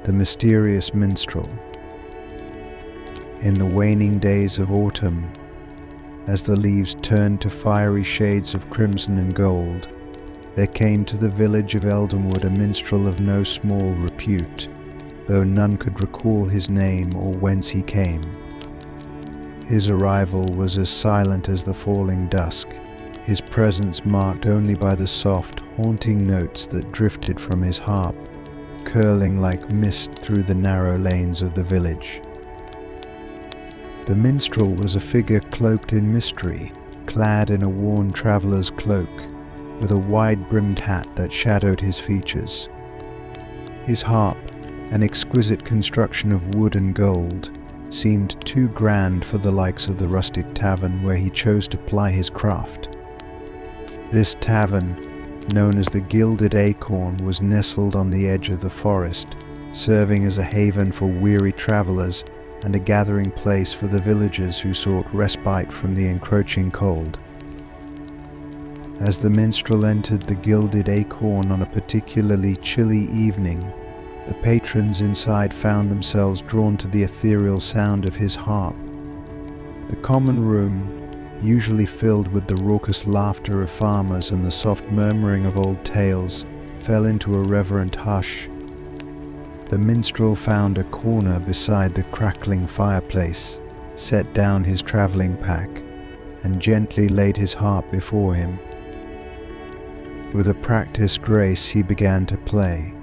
The mysterious minstrel. In the waning days of autumn, as the leaves turned to fiery shades of crimson and gold, there came to the village of Eldenwood a minstrel of no small repute, though none could recall his name or whence he came. His arrival was as silent as the falling dusk, his presence marked only by the soft, haunting notes that drifted from his harp, curling like mist through the narrow lanes of the village. The minstrel was a figure cloaked in mystery, clad in a worn traveller's cloak, with a wide-brimmed hat that shadowed his features. His harp, an exquisite construction of wood and gold, seemed too grand for the likes of the rustic tavern where he chose to ply his craft. This tavern, known as the Gilded Acorn, was nestled on the edge of the forest, serving as a haven for weary travellers and a gathering place for the villagers who sought respite from the encroaching cold. As the minstrel entered the Gilded Acorn on a particularly chilly evening, the patrons inside found themselves drawn to the ethereal sound of his harp. The common room, usually filled with the raucous laughter of farmers and the soft murmuring of old tales, fell into a reverent hush. The minstrel found a corner beside the crackling fireplace, set down his travelling pack, and gently laid his harp before him. With a practiced grace he began to play.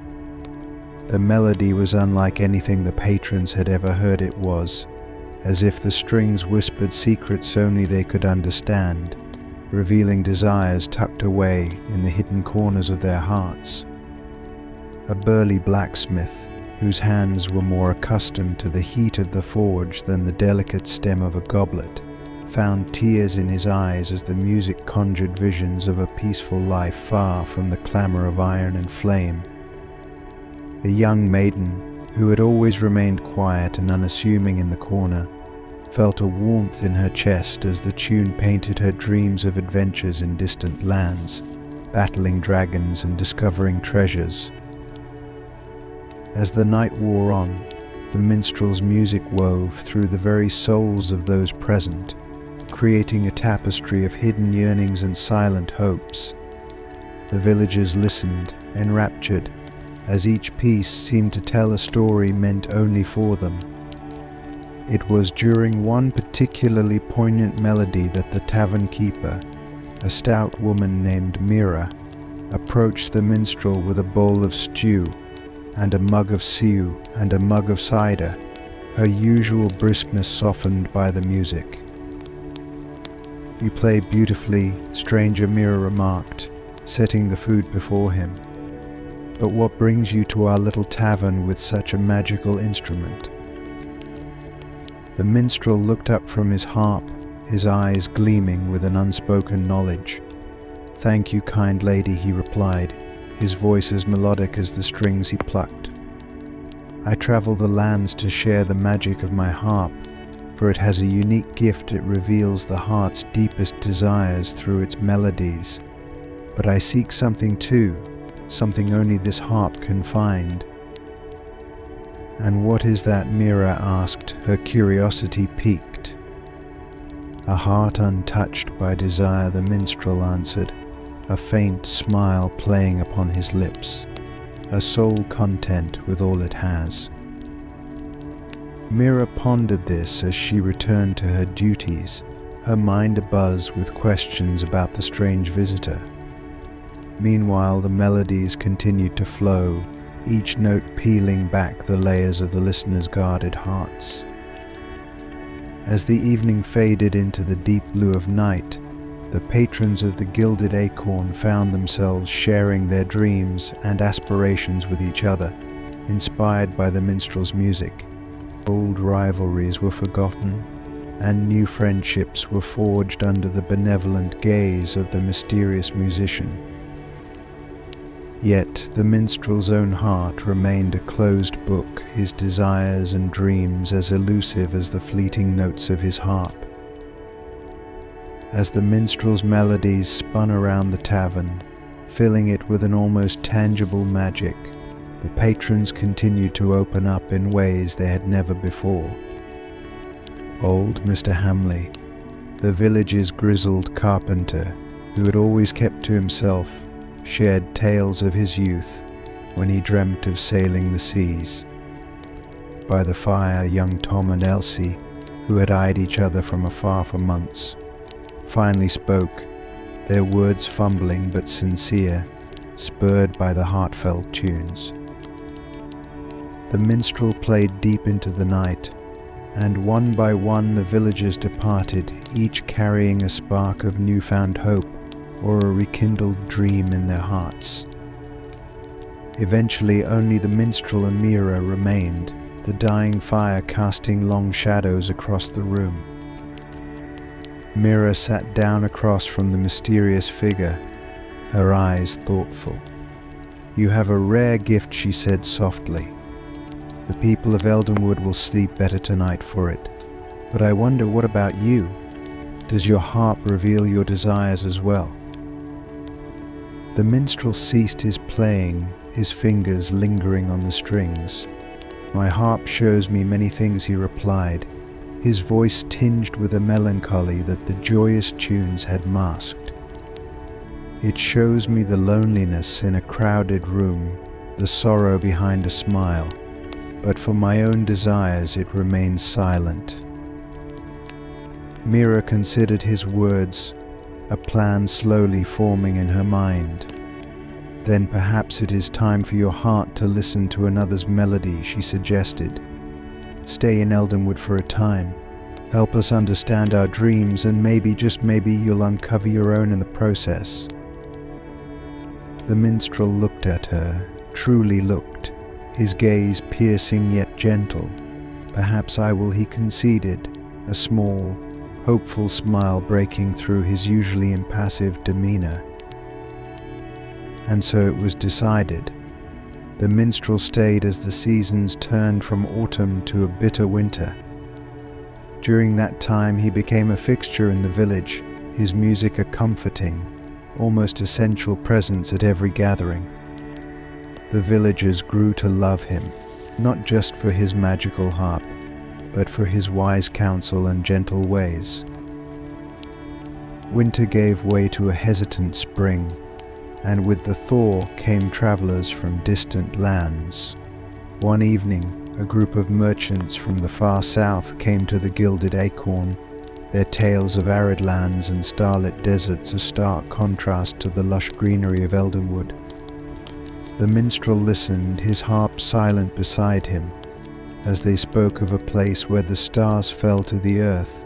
The melody was unlike anything the patrons had ever heard it was, as if the strings whispered secrets only they could understand, revealing desires tucked away in the hidden corners of their hearts. A burly blacksmith, whose hands were more accustomed to the heat of the forge than the delicate stem of a goblet, found tears in his eyes as the music conjured visions of a peaceful life far from the clamour of iron and flame. The young maiden, who had always remained quiet and unassuming in the corner, felt a warmth in her chest as the tune painted her dreams of adventures in distant lands, battling dragons and discovering treasures. As the night wore on, the minstrel's music wove through the very souls of those present, creating a tapestry of hidden yearnings and silent hopes. The villagers listened, enraptured, as each piece seemed to tell a story meant only for them. It was during one particularly poignant melody that the tavern keeper, a stout woman named Mira, approached the minstrel with a bowl of stew and a mug of sew and a mug of cider, her usual briskness softened by the music. "You play beautifully," stranger Mira remarked, setting the food before him. "But what brings you to our little tavern with such a magical instrument?" The minstrel looked up from his harp, his eyes gleaming with an unspoken knowledge. "Thank you, kind lady," he replied, his voice as melodic as the strings he plucked. "I travel the lands to share the magic of my harp, for it has a unique gift. It reveals the heart's deepest desires through its melodies. But I seek something too, something only this harp can find." "And what is that?" Mira asked, her curiosity piqued. "A heart untouched by desire," the minstrel answered, a faint smile playing upon his lips, "a soul content with all it has." Mira pondered this as she returned to her duties, her mind abuzz with questions about the strange visitor. Meanwhile, the melodies continued to flow, each note peeling back the layers of the listeners' guarded hearts. As the evening faded into the deep blue of night, the patrons of the Gilded Acorn found themselves sharing their dreams and aspirations with each other, inspired by the minstrel's music. Old rivalries were forgotten, and new friendships were forged under the benevolent gaze of the mysterious musician. Yet the minstrel's own heart remained a closed book, his desires and dreams as elusive as the fleeting notes of his harp. As the minstrel's melodies spun around the tavern, filling it with an almost tangible magic, The patrons continued to open up in ways they had never before. Old Mr. Hamley, the village's grizzled carpenter, who had always kept to himself, shared tales of his youth when he dreamt of sailing the seas. By the fire, young Tom and Elsie, who had eyed each other from afar for months, finally spoke, their words fumbling but sincere, spurred by the heartfelt tunes. The minstrel played deep into the night, and one by one the villagers departed, each carrying a spark of newfound hope or a rekindled dream in their hearts. Eventually only the minstrel and Mira remained, the dying fire casting long shadows across the room. Mira sat down across from the mysterious figure, her eyes thoughtful. "You have a rare gift," she said softly. "The people of Eldenwood will sleep better tonight for it. But I wonder, what about you? Does your harp reveal your desires as well?" The minstrel ceased his playing, his fingers lingering on the strings. "My harp shows me many things," he replied, his voice tinged with a melancholy that the joyous tunes had masked. "It shows me the loneliness in a crowded room, the sorrow behind a smile, but for my own desires it remains silent." Mira considered his words, a plan slowly forming in her mind. "Then perhaps it is time for your heart to listen to another's melody," she suggested. "Stay in Eldenwood for a time, help us understand our dreams, and maybe, just maybe, you'll uncover your own in the process." The minstrel looked at her, truly looked, his gaze piercing yet gentle. "Perhaps I will," he conceded, a small, hopeful smile breaking through his usually impassive demeanor. And so it was decided. The minstrel stayed as the seasons turned from autumn to a bitter winter. During that time he became a fixture in the village, his music a comforting, almost essential presence at every gathering. The villagers grew to love him, not just for his magical harp, but for his wise counsel and gentle ways. Winter gave way to a hesitant spring, and with the thaw came travelers from distant lands. One evening, a group of merchants from the far south came to the Gilded Acorn, their tales of arid lands and starlit deserts a stark contrast to the lush greenery of Eldenwood. The minstrel listened, his harp silent beside him, as they spoke of a place where the stars fell to the earth,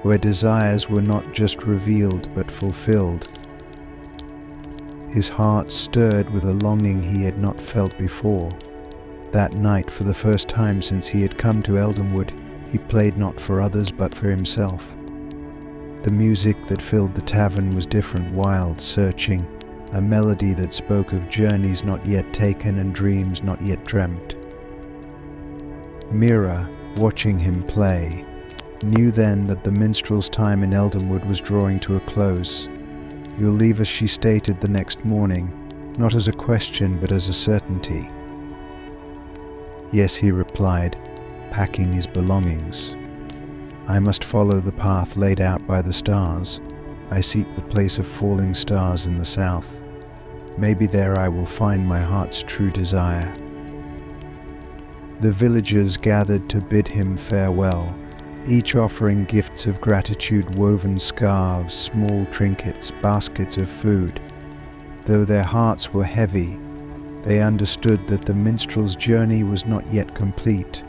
where desires were not just revealed but fulfilled. His heart stirred with a longing he had not felt before. That night, for the first time since he had come to Eldenwood, he played not for others but for himself. The music that filled the tavern was different, wild, searching, a melody that spoke of journeys not yet taken and dreams not yet dreamt. Mira, watching him play, knew then that the minstrel's time in Eldenwood was drawing to a close. "You'll leave us," she stated the next morning, not as a question but as a certainty. "Yes," he replied, packing his belongings. "I must follow the path laid out by the stars. I seek the place of falling stars in the south. Maybe there I will find my heart's true desire." The villagers gathered to bid him farewell, each offering gifts of gratitude, woven scarves, small trinkets, baskets of food. Though their hearts were heavy, they understood that the minstrel's journey was not yet complete.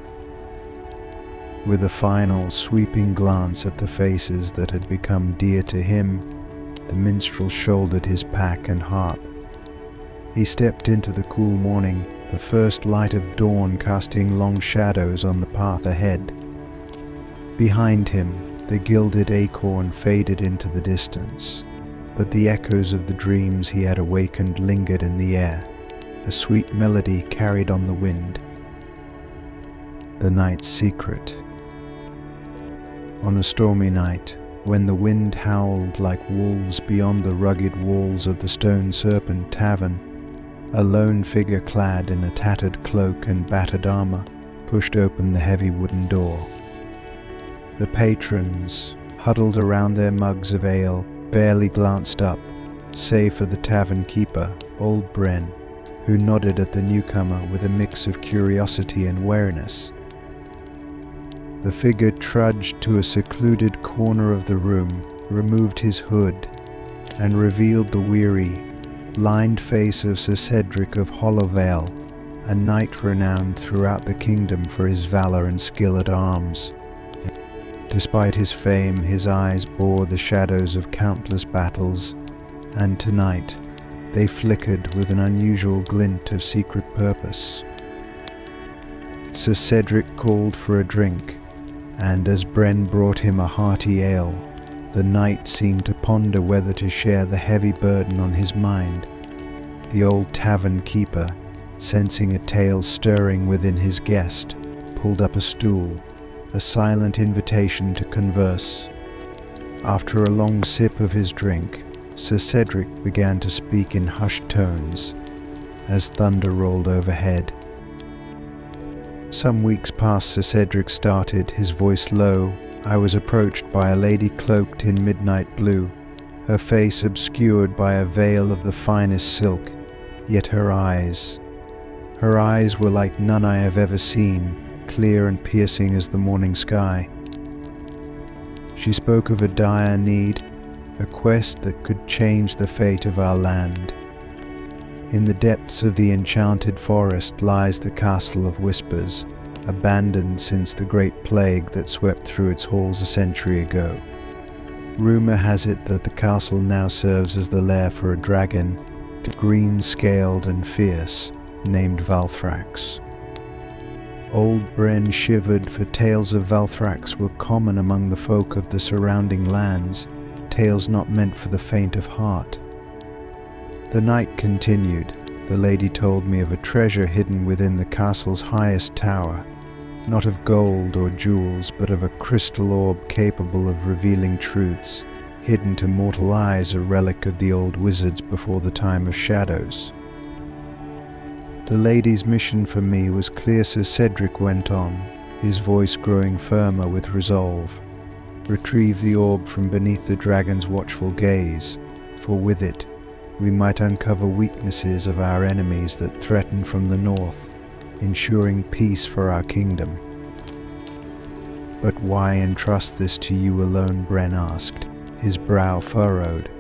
With a final, sweeping glance at the faces that had become dear to him, the minstrel shouldered his pack and harp. He stepped into the cool morning, the first light of dawn casting long shadows on the path ahead. Behind him, the Gilded Acorn faded into the distance, but the echoes of the dreams he had awakened lingered in the air, a sweet melody carried on the wind. The night's secret. On a stormy night, when the wind howled like wolves beyond the rugged walls of the Stone Serpent Tavern, A lone figure clad in a tattered cloak and battered armor pushed open the heavy wooden door. The patrons, huddled around their mugs of ale, barely glanced up, save for the tavern keeper, old Bren, who nodded at the newcomer with a mix of curiosity and wariness. The figure trudged to a secluded corner of the room, removed his hood, and revealed the weary, lined face of Sir Cedric of Hollowvale, a knight renowned throughout the kingdom for his valor and skill at arms. Despite his fame, his eyes bore the shadows of countless battles, and tonight they flickered with an unusual glint of secret purpose. Sir Cedric called for a drink, and as Bren brought him a hearty ale, the knight seemed to ponder whether to share the heavy burden on his mind. The old tavern keeper, sensing a tale stirring within his guest, pulled up a stool, a silent invitation to converse. After a long sip of his drink, Sir Cedric began to speak in hushed tones, as thunder rolled overhead. Some weeks past Sir Cedric started, his voice low. I was approached by a lady cloaked in midnight blue, her face obscured by a veil of the finest silk, yet her eyes were like none I have ever seen, clear and piercing as the morning sky. She spoke of a dire need, a quest that could change the fate of our land. In the depths of the enchanted forest lies the Castle of Whispers, abandoned since the great plague that swept through its halls a century ago. Rumor has it that the castle now serves as the lair for a dragon, green-scaled and fierce, named Valthrax. Old Bren shivered, for tales of Valthrax were common among the folk of the surrounding lands, tales not meant for the faint of heart. The night continued. The lady told me of a treasure hidden within the castle's highest tower, not of gold or jewels, but of a crystal orb capable of revealing truths, hidden to mortal eyes, a relic of the old wizards before the time of shadows. The lady's mission for me was clear. Sir Cedric went on, his voice growing firmer with resolve. Retrieve the orb from beneath the dragon's watchful gaze, for with it we might uncover weaknesses of our enemies that threaten from the north, ensuring peace for our kingdom. But why entrust this to you alone? Bren asked, his brow furrowed.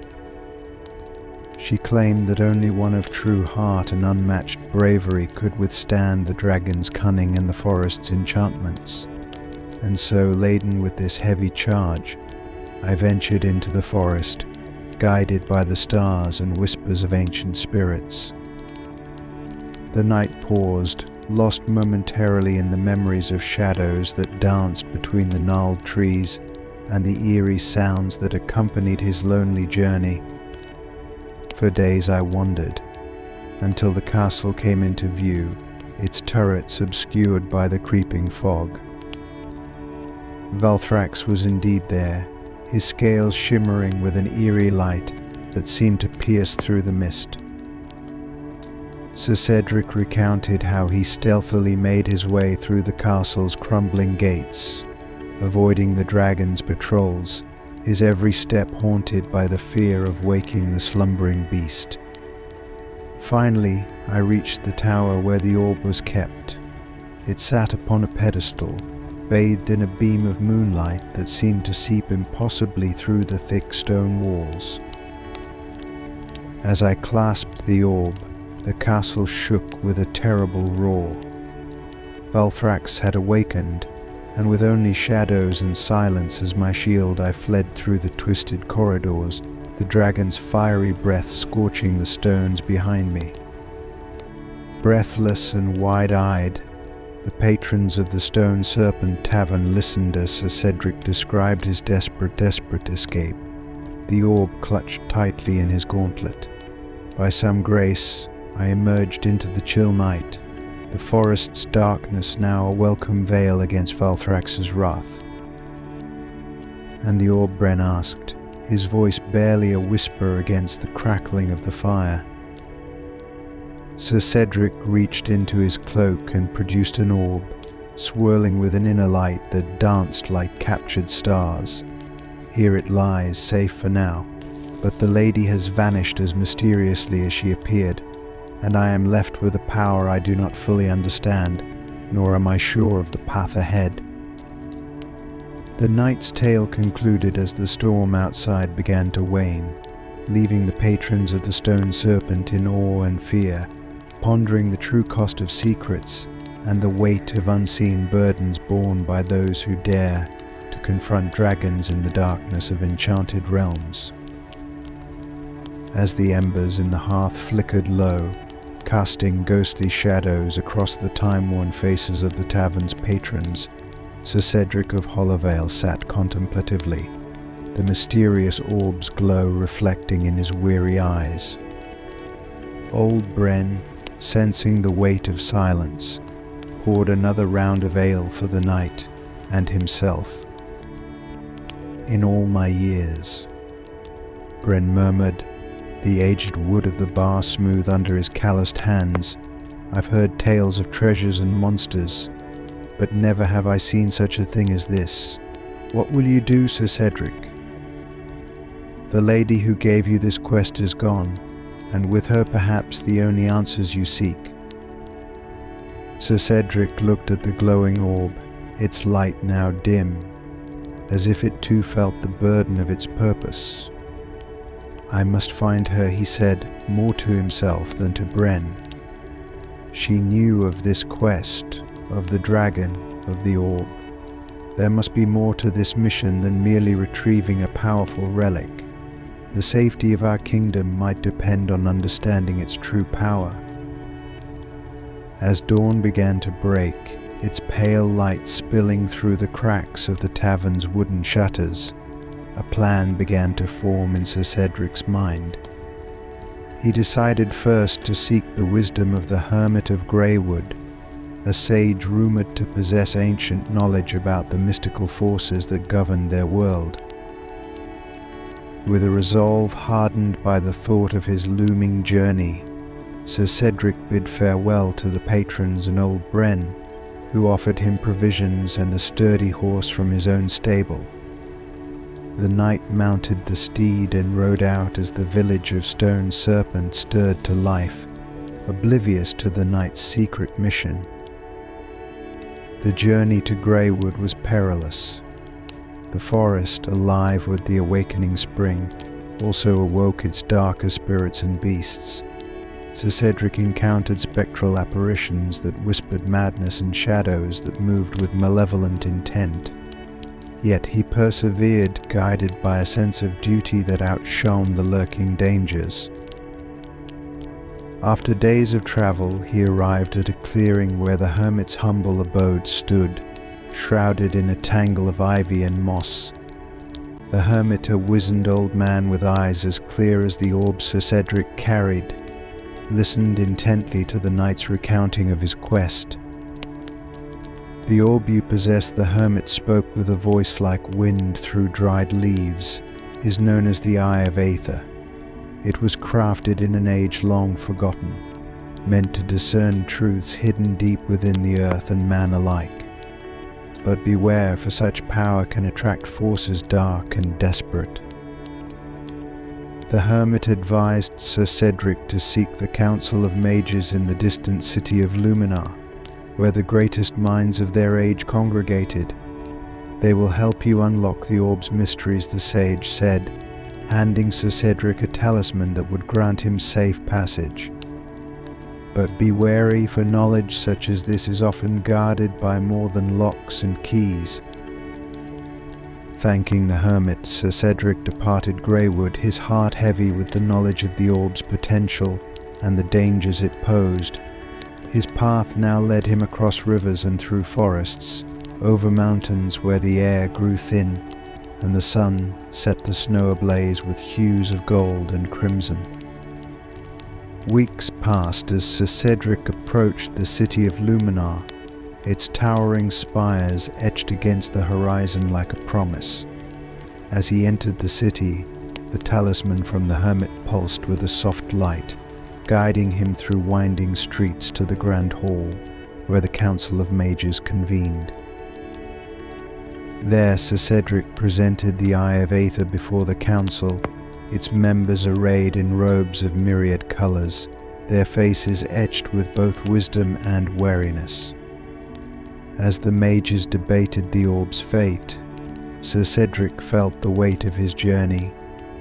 She claimed that only one of true heart and unmatched bravery could withstand the dragon's cunning and the forest's enchantments. And so, laden with this heavy charge, I ventured into the forest, guided by the stars and whispers of ancient spirits. The night paused, lost momentarily in the memories of shadows that danced between the gnarled trees and the eerie sounds that accompanied his lonely journey. For days I wandered, until the castle came into view, its turrets obscured by the creeping fog. Valthrax was indeed there, his scales shimmering with an eerie light that seemed to pierce through the mist. Sir Cedric recounted how he stealthily made his way through the castle's crumbling gates, avoiding the dragon's patrols, his every step haunted by the fear of waking the slumbering beast. Finally, I reached the tower where the orb was kept. It sat upon a pedestal, bathed in a beam of moonlight that seemed to seep impossibly through the thick stone walls. As I clasped the orb, the castle shook with a terrible roar. Valthrax had awakened, and with only shadows and silence as my shield I fled through the twisted corridors, the dragon's fiery breath scorching the stones behind me. Breathless and wide-eyed, the patrons of the Stone Serpent Tavern listened as Sir Cedric described his desperate escape, the orb clutched tightly in his gauntlet. By some grace, I emerged into the chill night, the forest's darkness now a welcome veil against Valthrax's wrath. And the orb? Bren asked, his voice barely a whisper against the crackling of the fire. Sir Cedric reached into his cloak and produced an orb, swirling with an inner light that danced like captured stars. Here it lies, safe for now, but the lady has vanished as mysteriously as she appeared, and I am left with a power I do not fully understand, nor am I sure of the path ahead. The knight's tale concluded as the storm outside began to wane, leaving the patrons of the Stone Serpent in awe and fear, pondering the true cost of secrets and the weight of unseen burdens borne by those who dare to confront dragons in the darkness of enchanted realms. As the embers in the hearth flickered low, casting ghostly shadows across the time-worn faces of the tavern's patrons, Sir Cedric of Hollowvale sat contemplatively, the mysterious orb's glow reflecting in his weary eyes. Old Bren, sensing the weight of silence, poured another round of ale for the night and himself. "In all my years," Bren murmured, the aged wood of the bar smooth under his calloused hands, "I've heard tales of treasures and monsters, but never have I seen such a thing as this. What will you do, Sir Cedric?" "The lady who gave you this quest is gone, and with her perhaps the only answers you seek." Sir Cedric looked at the glowing orb, its light now dim, as if it too felt the burden of its purpose. "I must find her," he said, more to himself than to Bren. She knew of this quest, of the dragon, of the orb. There must be more to this mission than merely retrieving a powerful relic. The safety of our kingdom might depend on understanding its true power. As dawn began to break, its pale light spilling through the cracks of the tavern's wooden shutters, a plan began to form in Sir Cedric's mind. He decided first to seek the wisdom of the Hermit of Greywood, a sage rumored to possess ancient knowledge about the mystical forces that governed their world. With a resolve hardened by the thought of his looming journey, Sir Cedric bid farewell to the patrons and old Bren, who offered him provisions and a sturdy horse from his own stable. The knight mounted the steed and rode out as the village of Stone Serpent stirred to life, oblivious to the knight's secret mission. The journey to Greywood was perilous. The forest, alive with the awakening spring, also awoke its darker spirits and beasts. Sir Cedric encountered spectral apparitions that whispered madness and shadows that moved with malevolent intent. Yet he persevered, guided by a sense of duty that outshone the lurking dangers. After days of travel, he arrived at a clearing where the hermit's humble abode stood, shrouded in a tangle of ivy and moss. The hermit, a wizened old man with eyes as clear as the orb Sir Cedric carried, listened intently to the knight's recounting of his quest. "The orb you possess," the hermit spoke with a voice like wind through dried leaves, "is known as the Eye of Aether. It was crafted in an age long forgotten, meant to discern truths hidden deep within the earth and man alike. But beware, for such power can attract forces dark and desperate." The hermit advised Sir Cedric to seek the council of mages in the distant city of Luminar, where the greatest minds of their age congregated. "They will help you unlock the orb's mysteries," the sage said, handing Sir Cedric a talisman that would grant him safe passage. "But be wary, for knowledge such as this is often guarded by more than locks and keys." Thanking the hermit, Sir Cedric departed Greywood, his heart heavy with the knowledge of the orb's potential and the dangers it posed. His path now led him across rivers and through forests, over mountains where the air grew thin, and the sun set the snow ablaze with hues of gold and crimson. Weeks passed as Sir Cedric approached the city of Luminar, its towering spires etched against the horizon like a promise. As he entered the city, the talisman from the hermit pulsed with a soft light, guiding him through winding streets to the grand hall where the Council of Mages convened. There Sir Cedric presented the Eye of Aether before the council, its members arrayed in robes of myriad colours, their faces etched with both wisdom and wariness. As the mages debated the orb's fate, Sir Cedric felt the weight of his journey,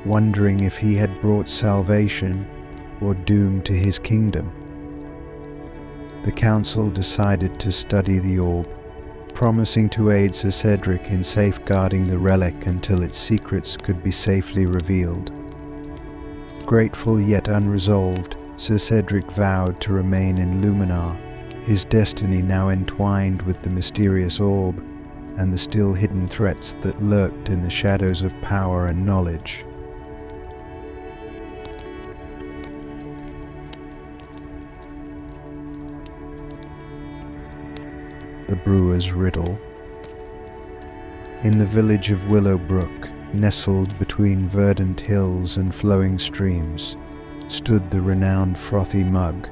wondering if he had brought salvation or doom to his kingdom. The council decided to study the orb, promising to aid Sir Cedric in safeguarding the relic until its secrets could be safely revealed. Grateful yet unresolved, Sir Cedric vowed to remain in Luminar, his destiny now entwined with the mysterious orb and the still hidden threats that lurked in the shadows of power and knowledge. The Brewer's Riddle. In the village of Willowbrook, nestled between verdant hills and flowing streams, stood the renowned Frothy Mug,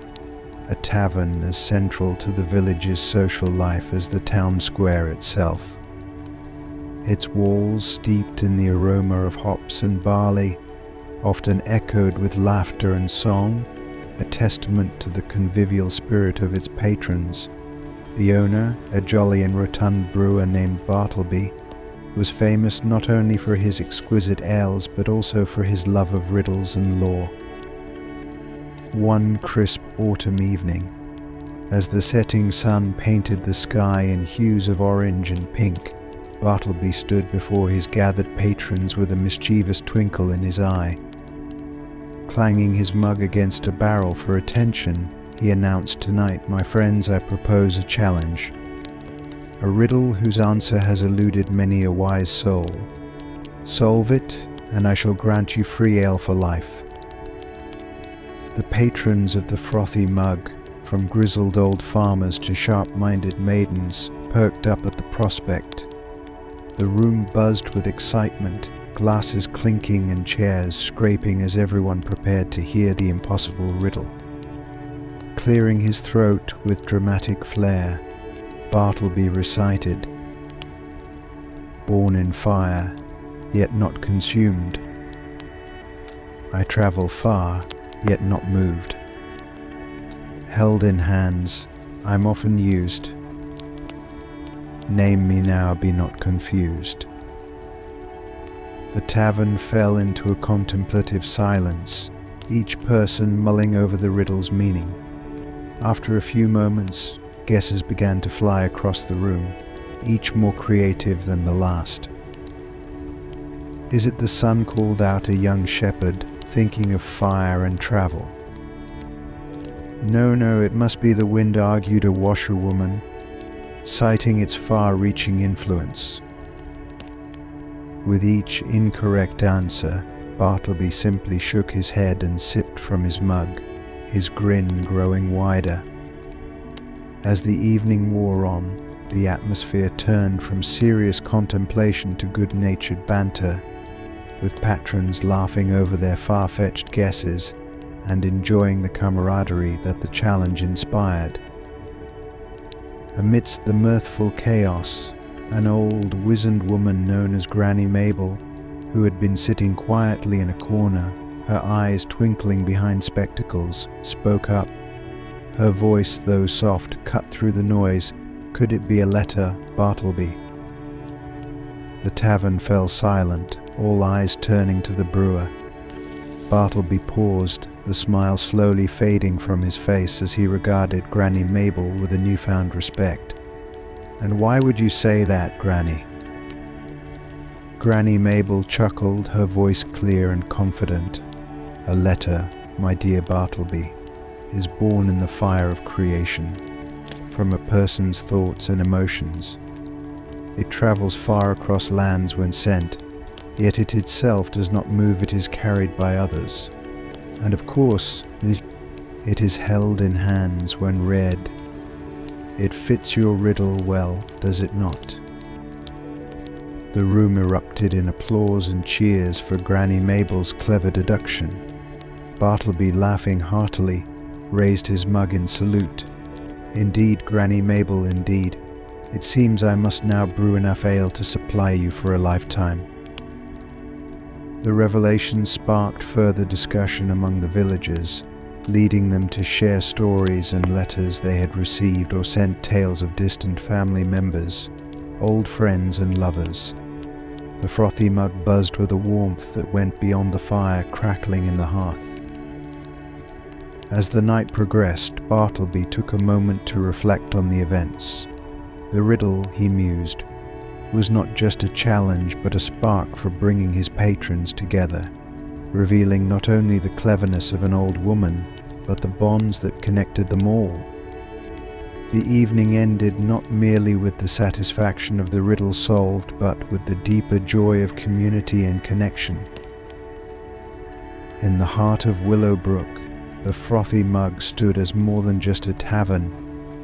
a tavern as central to the village's social life as the town square itself. Its walls, steeped in the aroma of hops and barley, often echoed with laughter and song, a testament to the convivial spirit of its patrons. The owner, a jolly and rotund brewer named Bartleby, was famous not only for his exquisite ales but also for his love of riddles and lore. One crisp autumn evening, as the setting sun painted the sky in hues of orange and pink, Bartleby stood before his gathered patrons with a mischievous twinkle in his eye. Clanging his mug against a barrel for attention, he announced, "Tonight, my friends, I propose a challenge. A riddle whose answer has eluded many a wise soul. Solve it, and I shall grant you free ale for life." The patrons of the Frothy Mug, from grizzled old farmers to sharp-minded maidens, perked up at the prospect. The room buzzed with excitement, glasses clinking and chairs scraping as everyone prepared to hear the impossible riddle. Clearing his throat with dramatic flair, Bartleby recited, "Born in fire, yet not consumed. I travel far, yet not moved. Held in hands, I'm often used. Name me now, be not confused." The tavern fell into a contemplative silence, each person mulling over the riddle's meaning. After a few moments, guesses began to fly across the room, each more creative than the last. Is it the sun called out a young shepherd, thinking of fire and travel? No, it must be the wind, argued a washerwoman, citing its far-reaching influence. With each incorrect answer, Bartleby simply shook his head and sipped from his mug, his grin growing wider. As the evening wore on, the atmosphere turned from serious contemplation to good-natured banter, with patrons laughing over their far-fetched guesses and enjoying the camaraderie that the challenge inspired. Amidst the mirthful chaos, an old, wizened woman known as Granny Mabel, who had been sitting quietly in a corner, her eyes twinkling behind spectacles, spoke up. Her voice, though soft, cut through the noise. "Could it be a letter, Bartleby?" The tavern fell silent, all eyes turning to the brewer. Bartleby paused, the smile slowly fading from his face as he regarded Granny Mabel with a newfound respect. "And why would you say that, Granny?" Granny Mabel chuckled, her voice clear and confident. "A letter, my dear Bartleby, is born in the fire of creation, from a person's thoughts and emotions. It travels far across lands when sent, yet it itself does not move, it is carried by others. And of course, it is held in hands when read. It fits your riddle well, does it not?" The room erupted in applause and cheers for Granny Mabel's clever deduction. Bartleby, laughing heartily, raised his mug in salute. "Indeed, Granny Mabel, indeed. It seems I must now brew enough ale to supply you for a lifetime." The revelation sparked further discussion among the villagers, leading them to share stories and letters they had received or sent tales of distant family members, old friends and lovers. The frothy mug buzzed with a warmth that went beyond the fire crackling in the hearth. As the night progressed, Bartleby took a moment to reflect on the events. The riddle, he mused, was not just a challenge but a spark for bringing his patrons together, revealing not only the cleverness of an old woman, but the bonds that connected them all. The evening ended not merely with the satisfaction of the riddle solved, but with the deeper joy of community and connection. In the heart of Willowbrook, the frothy mug stood as more than just a tavern.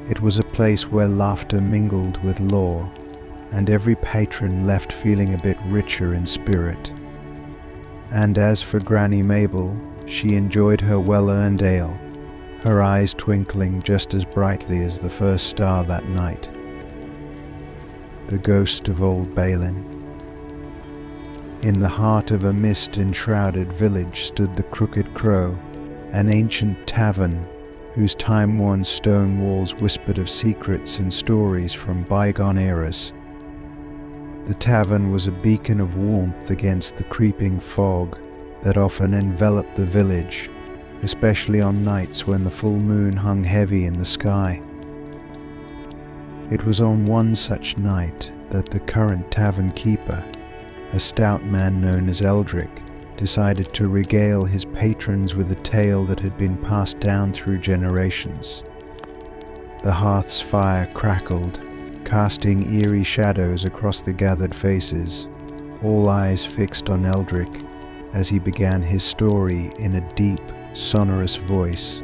It was a place where laughter mingled with lore, and every patron left feeling a bit richer in spirit. And as for Granny Mabel, she enjoyed her well-earned ale, her eyes twinkling just as brightly as the first star that night. The ghost of old Balin. In the heart of a mist-enshrouded village stood the Crooked Crow, an ancient tavern whose time-worn stone walls whispered of secrets and stories from bygone eras. The tavern was a beacon of warmth against the creeping fog that often enveloped the village, especially on nights when the full moon hung heavy in the sky. It was on one such night that the current tavern keeper, a stout man known as Eldrick, decided to regale his patrons with a tale that had been passed down through generations. The hearth's fire crackled, casting eerie shadows across the gathered faces, all eyes fixed on Eldrick as he began his story in a deep, sonorous voice.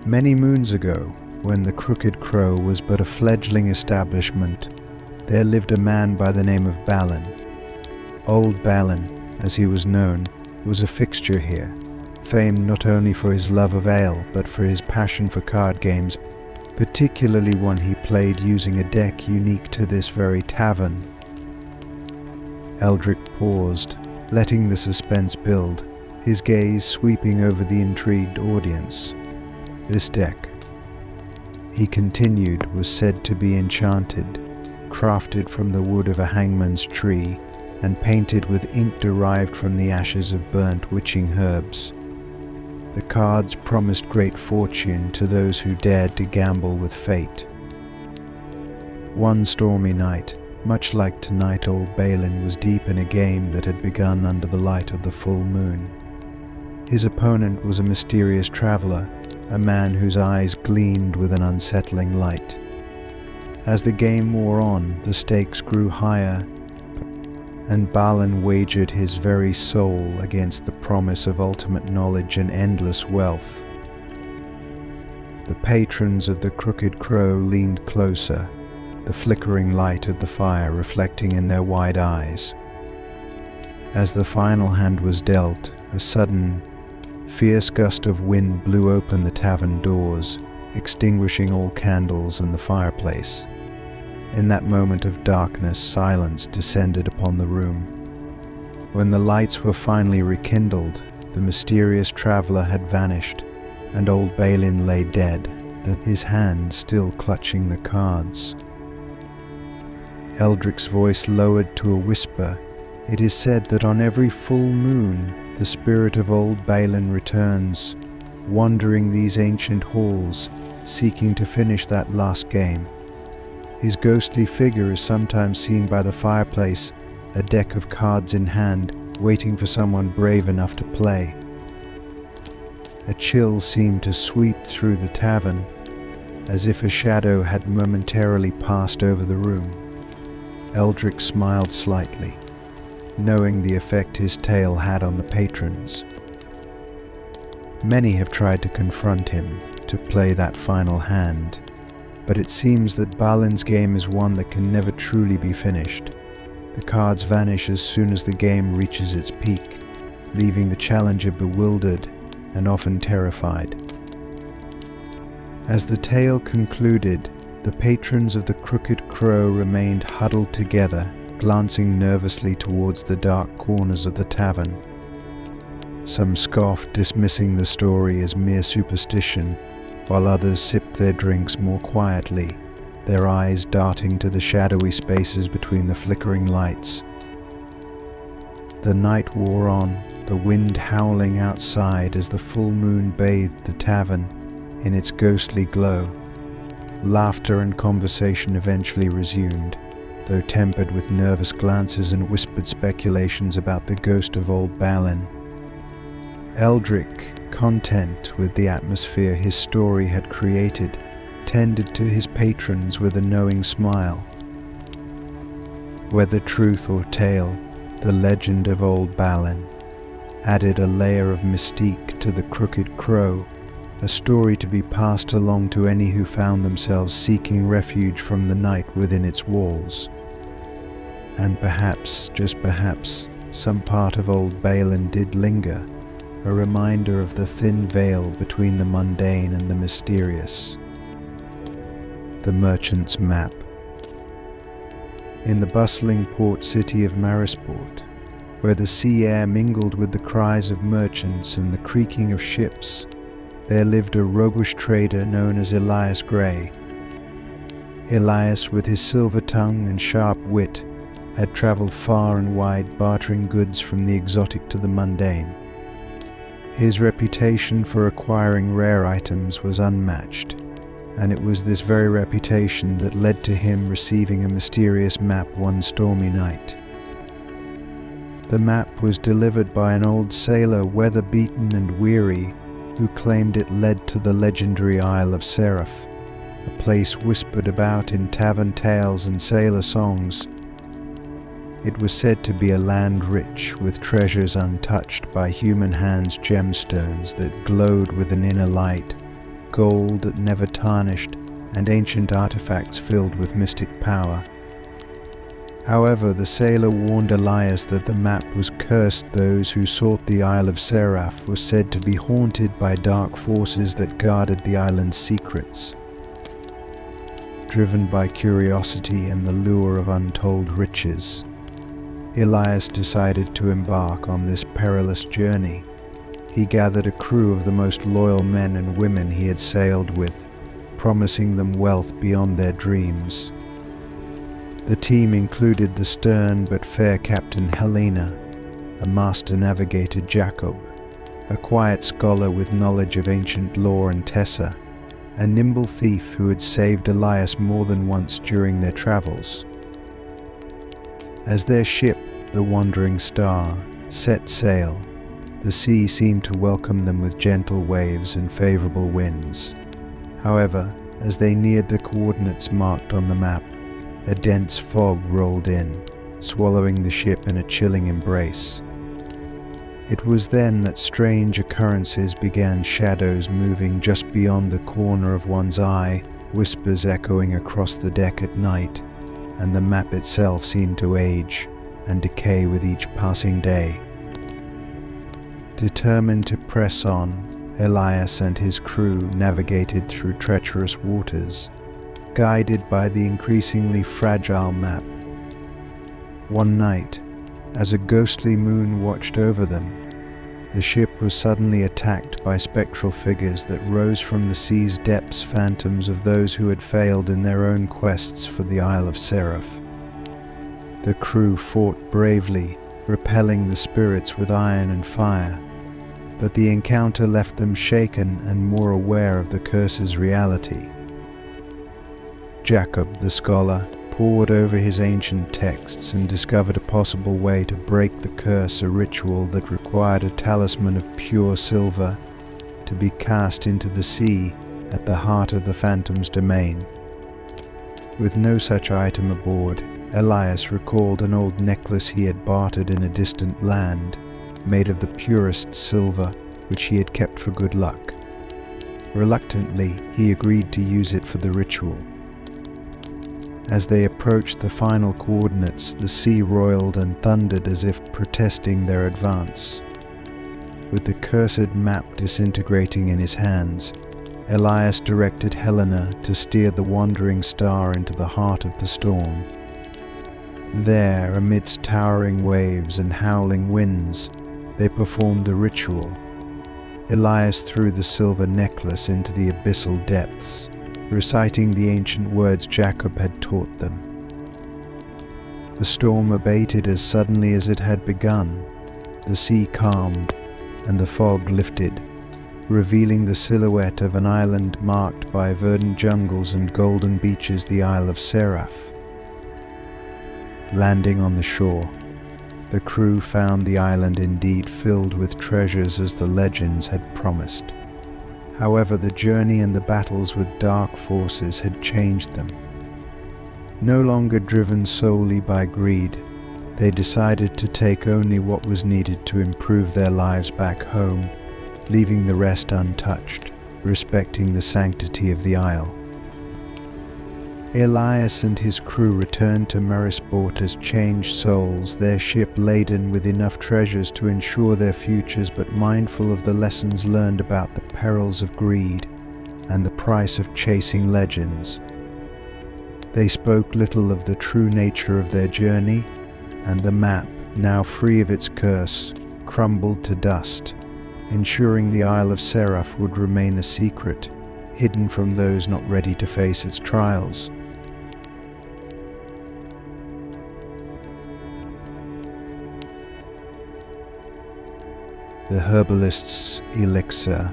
Many moons ago, when the Crooked Crow was but a fledgling establishment, there lived a man by the name of Balin. Old Balin, as he was known, was a fixture here, famed not only for his love of ale but for his passion for card games, particularly one he played using a deck unique to this very tavern. Eldrick paused, letting the suspense build, his gaze sweeping over the intrigued audience. This deck, he continued, was said to be enchanted, crafted from the wood of a hangman's tree, and painted with ink derived from the ashes of burnt witching herbs. The cards promised great fortune to those who dared to gamble with fate. One stormy night, much like tonight, old Balin was deep in a game that had begun under the light of the full moon. His opponent was a mysterious traveler, a man whose eyes gleamed with an unsettling light. As the game wore on, the stakes grew higher, and Balin wagered his very soul against the promise of ultimate knowledge and endless wealth. The patrons of the Crooked Crow leaned closer, the flickering light of the fire reflecting in their wide eyes. As the final hand was dealt, a sudden, fierce gust of wind blew open the tavern doors, extinguishing all candles in the fireplace. In that moment of darkness, silence descended upon the room. When the lights were finally rekindled, the mysterious traveler had vanished, and old Balin lay dead, his hand still clutching the cards. Eldrick's voice lowered to a whisper. It is said that on every full moon, the spirit of old Balin returns, wandering these ancient halls, seeking to finish that last game. His ghostly figure is sometimes seen by the fireplace, a deck of cards in hand, waiting for someone brave enough to play. A chill seemed to sweep through the tavern, as if a shadow had momentarily passed over the room. Eldrick smiled slightly, knowing the effect his tale had on the patrons. Many have tried to confront him, to play that final hand, but it seems that Balin's game is one that can never truly be finished. The cards vanish as soon as the game reaches its peak, leaving the challenger bewildered and often terrified. As the tale concluded, the patrons of the Crooked Crow remained huddled together, glancing nervously towards the dark corners of the tavern. Some scoffed, dismissing the story as mere superstition, while others sipped their drinks more quietly, their eyes darting to the shadowy spaces between the flickering lights. The night wore on, the wind howling outside as the full moon bathed the tavern in its ghostly glow. Laughter and conversation eventually resumed, though tempered with nervous glances and whispered speculations about the ghost of old Balin. Eldric, content with the atmosphere his story had created, tended to his patrons with a knowing smile. Whether truth or tale, the legend of old Balin added a layer of mystique to the Crooked Crow, a story to be passed along to any who found themselves seeking refuge from the night within its walls. And perhaps, just perhaps, some part of old Balin did linger, a reminder of the thin veil between the mundane and the mysterious. The Merchant's Map. In the bustling port city of Marisport, where the sea air mingled with the cries of merchants and the creaking of ships, there lived a roguish trader known as Elias Grey. Elias, with his silver tongue and sharp wit, had travelled far and wide bartering goods from the exotic to the mundane. His reputation for acquiring rare items was unmatched, and it was this very reputation that led to him receiving a mysterious map one stormy night. The map was delivered by an old sailor, weather-beaten and weary, who claimed it led to the legendary Isle of Seraph, a place whispered about in tavern tales and sailor songs. It was said to be a land rich with treasures untouched by human hands, gemstones that glowed with an inner light, gold that never tarnished, and ancient artifacts filled with mystic power. However, the sailor warned Elias that the map was cursed. Those who sought the Isle of Seraph were said to be haunted by dark forces that guarded the island's secrets. Driven by curiosity and the lure of untold riches, Elias decided to embark on this perilous journey. He gathered a crew of the most loyal men and women he had sailed with, promising them wealth beyond their dreams. The team included the stern but fair Captain Helena, a master navigator Jacob, a quiet scholar with knowledge of ancient lore and Tessa, a nimble thief who had saved Elias more than once during their travels. As their ship, the Wandering Star, set sail, the sea seemed to welcome them with gentle waves and favorable winds. However, as they neared the coordinates marked on the map, a dense fog rolled in, swallowing the ship in a chilling embrace. It was then that strange occurrences began, shadows moving just beyond the corner of one's eye, whispers echoing across the deck at night, and the map itself seemed to age and decay with each passing day. Determined to press on, Elias and his crew navigated through treacherous waters, guided by the increasingly fragile map. One night, as a ghostly moon watched over them, the ship was suddenly attacked by spectral figures that rose from the sea's depths, phantoms of those who had failed in their own quests for the Isle of Seraph. The crew fought bravely, repelling the spirits with iron and fire, but the encounter left them shaken and more aware of the curse's reality. Jacob, the scholar, pored over his ancient texts and discovered a possible way to break the curse, a ritual that required a talisman of pure silver to be cast into the sea at the heart of the Phantom's domain. With no such item aboard, Elias recalled an old necklace he had bartered in a distant land, made of the purest silver, which he had kept for good luck. Reluctantly, he agreed to use it for the ritual. As they approached the final coordinates, the sea roiled and thundered as if protesting their advance. With the cursed map disintegrating in his hands, Elias directed Helena to steer the wandering star into the heart of the storm. There, amidst towering waves and howling winds, they performed the ritual. Elias threw the silver necklace into the abyssal depths, reciting the ancient words Jacob had taught them. The storm abated as suddenly as it had begun. The sea calmed, and the fog lifted, revealing the silhouette of an island marked by verdant jungles and golden beaches, the Isle of Seraph. Landing on the shore, the crew found the island indeed filled with treasures as the legends had promised. However, the journey and the battles with dark forces had changed them. No longer driven solely by greed, they decided to take only what was needed to improve their lives back home, leaving the rest untouched, respecting the sanctity of the isle. Elias and his crew returned to Merisport as changed souls, their ship laden with enough treasures to ensure their futures, but mindful of the lessons learned about the perils of greed and the price of chasing legends. They spoke little of the true nature of their journey, and the map, now free of its curse, crumbled to dust, ensuring the Isle of Seraph would remain a secret, hidden from those not ready to face its trials. The Herbalist's Elixir.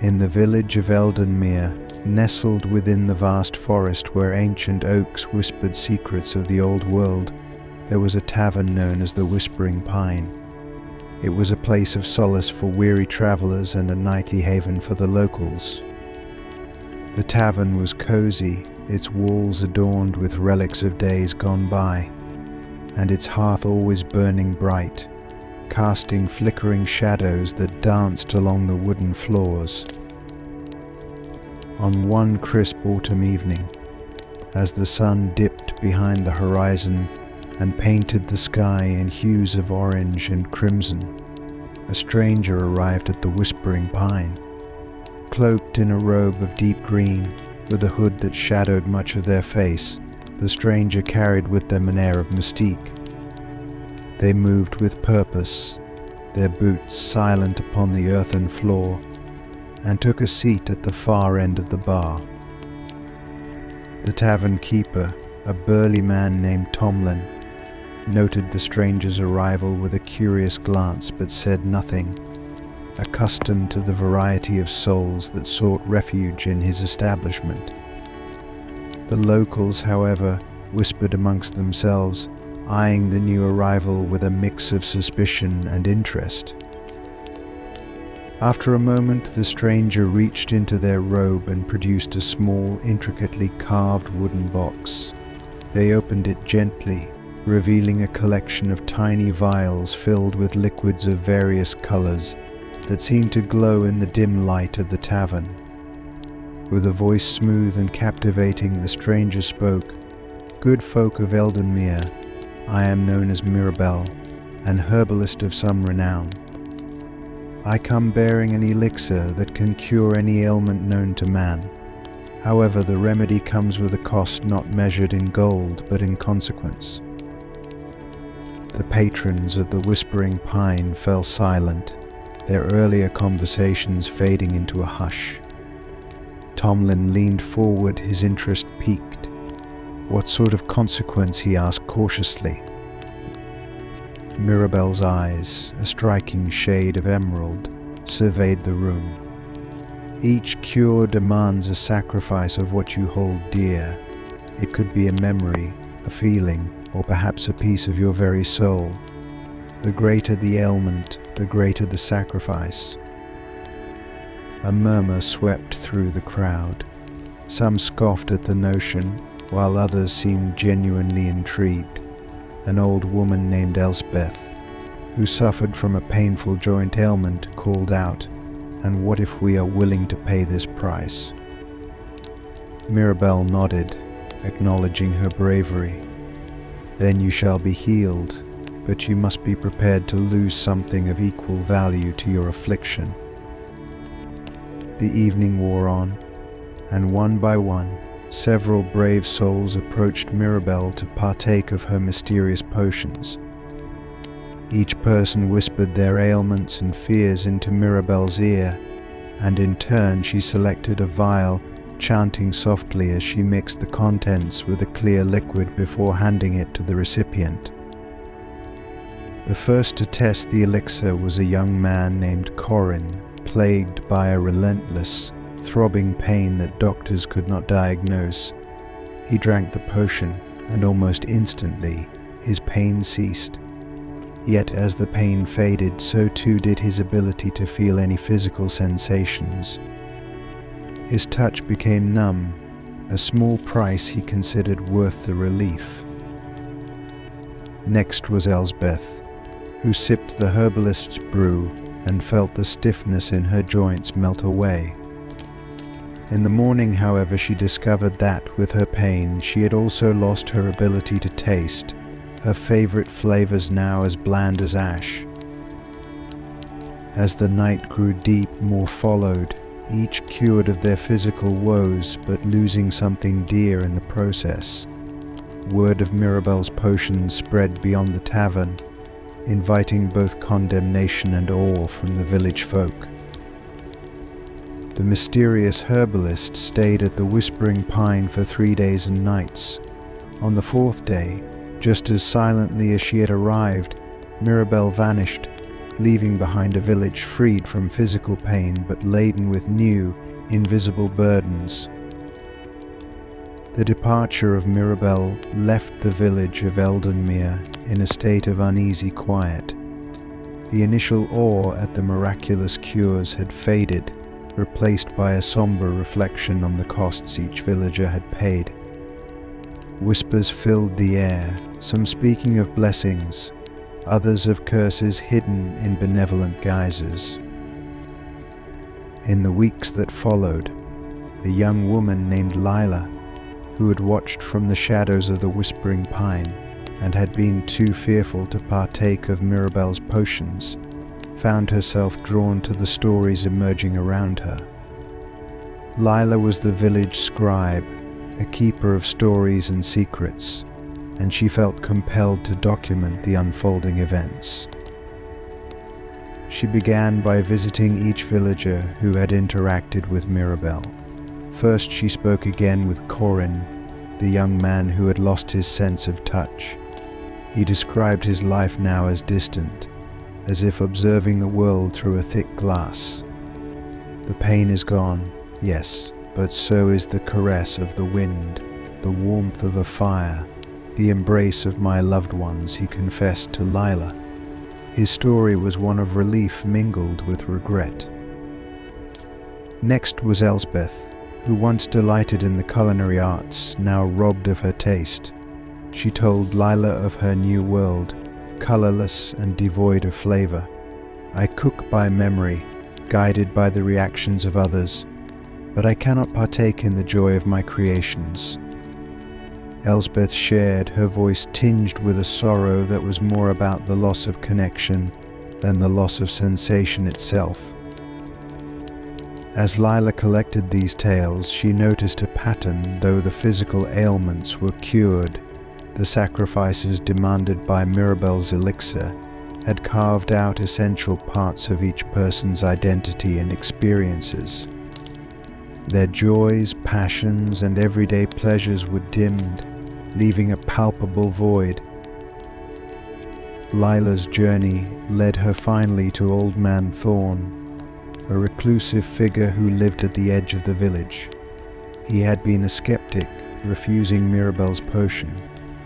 In the village of Eldenmere, nestled within the vast forest where ancient oaks whispered secrets of the old world, there was a tavern known as the Whispering Pine. It was a place of solace for weary travelers and a nightly haven for the locals. The tavern was cozy, its walls adorned with relics of days gone by, and its hearth always burning bright, casting flickering shadows that danced along the wooden floors. On one crisp autumn evening, as the sun dipped behind the horizon and painted the sky in hues of orange and crimson, a stranger arrived at the Whispering Pine. Cloaked in a robe of deep green, with a hood that shadowed much of their face, the stranger carried with them an air of mystique. They moved with purpose, their boots silent upon the earthen floor, and took a seat at the far end of the bar. The tavern keeper, a burly man named Tomlin, noted the stranger's arrival with a curious glance but said nothing, accustomed to the variety of souls that sought refuge in his establishment. The locals, however, whispered amongst themselves, eyeing the new arrival with a mix of suspicion and interest. After a moment, the stranger reached into their robe and produced a small, intricately carved wooden box. They opened it gently, revealing a collection of tiny vials filled with liquids of various colors that seemed to glow in the dim light of the tavern. With a voice smooth and captivating, the stranger spoke, "Good folk of Eldenmere, I am known as Mirabel, an herbalist of some renown. I come bearing an elixir that can cure any ailment known to man. However, the remedy comes with a cost not measured in gold, but in consequence." The patrons of the Whispering Pine fell silent, their earlier conversations fading into a hush. Tomlin leaned forward, his interest piqued. "What sort of consequence?" he asked cautiously. Mirabel's eyes, a striking shade of emerald, surveyed the room. "Each cure demands a sacrifice of what you hold dear. It could be a memory, a feeling, or perhaps a piece of your very soul. The greater the ailment, the greater the sacrifice." A murmur swept through the crowd. Some scoffed at the notion, while others seemed genuinely intrigued. An old woman named Elspeth, who suffered from a painful joint ailment, called out, "And what if we are willing to pay this price?" Mirabel nodded, acknowledging her bravery. "Then you shall be healed, but you must be prepared to lose something of equal value to your affliction. The evening wore on, and one by one, several brave souls approached Mirabelle to partake of her mysterious potions. Each person whispered their ailments and fears into Mirabelle's ear, and in turn she selected a vial, chanting softly as she mixed the contents with a clear liquid before handing it to the recipient. The first to test the elixir was a young man named Corin, plagued by a relentless, throbbing pain that doctors could not diagnose. He drank the potion, and almost instantly his pain ceased. Yet as the pain faded, so too did his ability to feel any physical sensations. His touch became numb, a small price he considered worth the relief. Next was Elsbeth, who sipped the herbalist's brew and felt the stiffness in her joints melt away. In the morning, however, she discovered that, with her pain, she had also lost her ability to taste, her favorite flavors now as bland as ash. As the night grew deep, more followed, each cured of their physical woes, but losing something dear in the process. Word of Mirabelle's potions spread beyond the tavern, inviting both condemnation and awe from the village folk. The mysterious herbalist stayed at the Whispering Pine for 3 days and nights. On the 4th day, just as silently as she had arrived, Mirabelle vanished, leaving behind a village freed from physical pain but laden with new, invisible burdens. The departure of Mirabelle left the village of Eldenmere in a state of uneasy quiet. The initial awe at the miraculous cures had faded, replaced by a somber reflection on the costs each villager had paid. Whispers filled the air, some speaking of blessings, others of curses hidden in benevolent guises. In the weeks that followed, a young woman named Lila, who had watched from the shadows of the Whispering Pine and had been too fearful to partake of Mirabelle's potions, found herself drawn to the stories emerging around her. Lila was the village scribe, a keeper of stories and secrets, and she felt compelled to document the unfolding events. She began by visiting each villager who had interacted with Mirabelle. First she spoke again with Corin, the young man who had lost his sense of touch. He described his life now as distant, as if observing the world through a thick glass. The pain is gone, yes, but so is the caress of the wind, the warmth of a fire, the embrace of my loved ones, he confessed to Lila. His story was one of relief mingled with regret. Next was Elsbeth, who once delighted in the culinary arts, now robbed of her taste. She told Lila of her new world, colorless and devoid of flavor. I cook by memory, guided by the reactions of others, but I cannot partake in the joy of my creations. Elsbeth shared, her voice tinged with a sorrow that was more about the loss of connection than the loss of sensation itself. As Lila collected these tales, she noticed a pattern. Though the physical ailments were cured, the sacrifices demanded by Mirabelle's elixir had carved out essential parts of each person's identity and experiences. Their joys, passions, and everyday pleasures were dimmed, leaving a palpable void. Lila's journey led her finally to Old Man Thorn, a reclusive figure who lived at the edge of the village. He had been a skeptic, refusing Mirabelle's potion,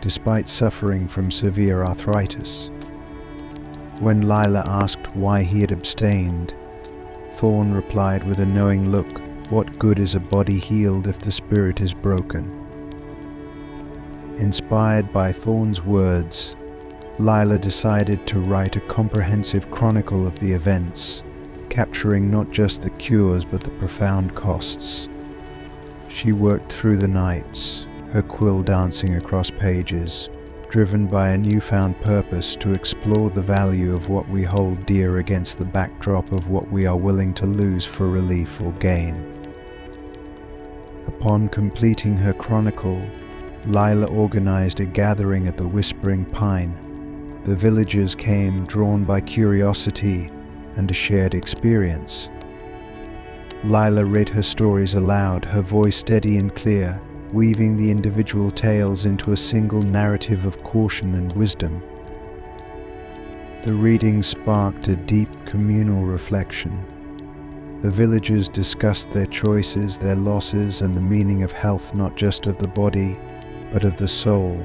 despite suffering from severe arthritis. When Lila asked why he had abstained, Thorn replied with a knowing look, "What good is a body healed if the spirit is broken?" Inspired by Thorn's words, Lila decided to write a comprehensive chronicle of the events, capturing not just the cures but the profound costs. She worked through the nights, her quill dancing across pages, driven by a newfound purpose to explore the value of what we hold dear against the backdrop of what we are willing to lose for relief or gain. Upon completing her chronicle, Lila organized a gathering at the Whispering Pine. The villagers came drawn by curiosity and a shared experience. Lila read her stories aloud, her voice steady and clear, weaving the individual tales into a single narrative of caution and wisdom. The reading sparked a deep communal reflection. The villagers discussed their choices, their losses, and the meaning of health, not just of the body, but of the soul.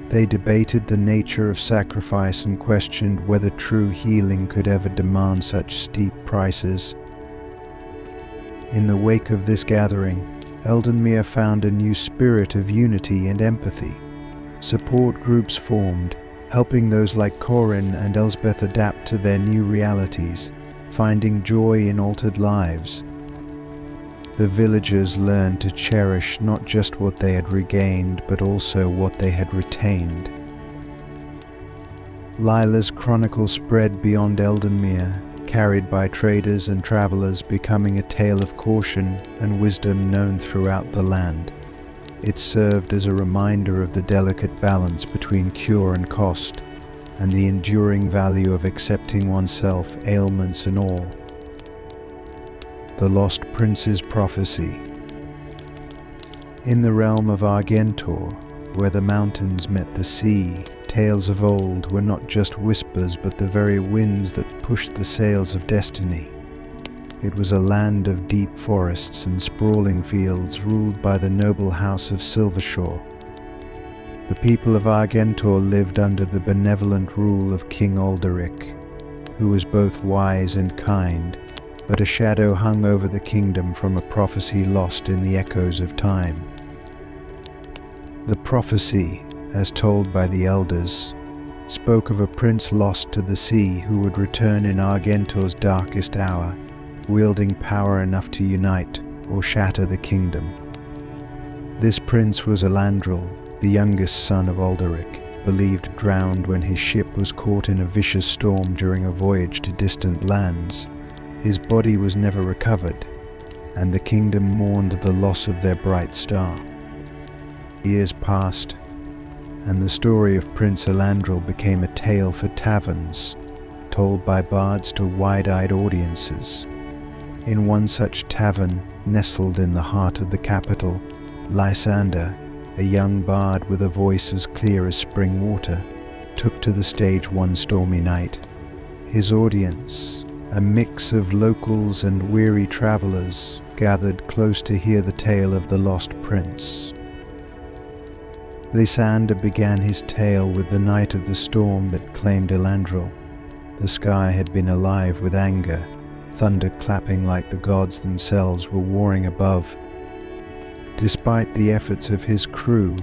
They debated the nature of sacrifice and questioned whether true healing could ever demand such steep prices. In the wake of this gathering, Eldenmere found a new spirit of unity and empathy. Support groups formed, helping those like Corin and Elsbeth adapt to their new realities, finding joy in altered lives. The villagers learned to cherish not just what they had regained, but also what they had retained. Lila's chronicle spread beyond Eldenmere, carried by traders and travelers, becoming a tale of caution and wisdom known throughout the land. It served as a reminder of the delicate balance between cure and cost, and the enduring value of accepting oneself, ailments and all. The Lost Prince's Prophecy. In the realm of Argentor, where the mountains met the sea, tales of old were not just whispers but the very winds that pushed the sails of destiny. It was a land of deep forests and sprawling fields ruled by the noble house of Silvershore. The people of Argentor lived under the benevolent rule of King Alderic, who was both wise and kind, but a shadow hung over the kingdom from a prophecy lost in the echoes of time. The prophecy, as told by the elders, spoke of a prince lost to the sea who would return in Argentor's darkest hour, wielding power enough to unite or shatter the kingdom. This prince was Elandril, the youngest son of Alderic, believed drowned when his ship was caught in a vicious storm during a voyage to distant lands. His body was never recovered, and the kingdom mourned the loss of their bright star. Years passed, and the story of Prince Elandril became a tale for taverns, told by bards to wide-eyed audiences. In one such tavern, nestled in the heart of the capital, Lysander, a young bard with a voice as clear as spring water, took to the stage one stormy night. His audience, a mix of locals and weary travelers, gathered close to hear the tale of the lost prince. Lysander began his tale with the night of the storm that claimed Elandril. The sky had been alive with anger, thunder clapping like the gods themselves were warring above. Despite the efforts of his crew,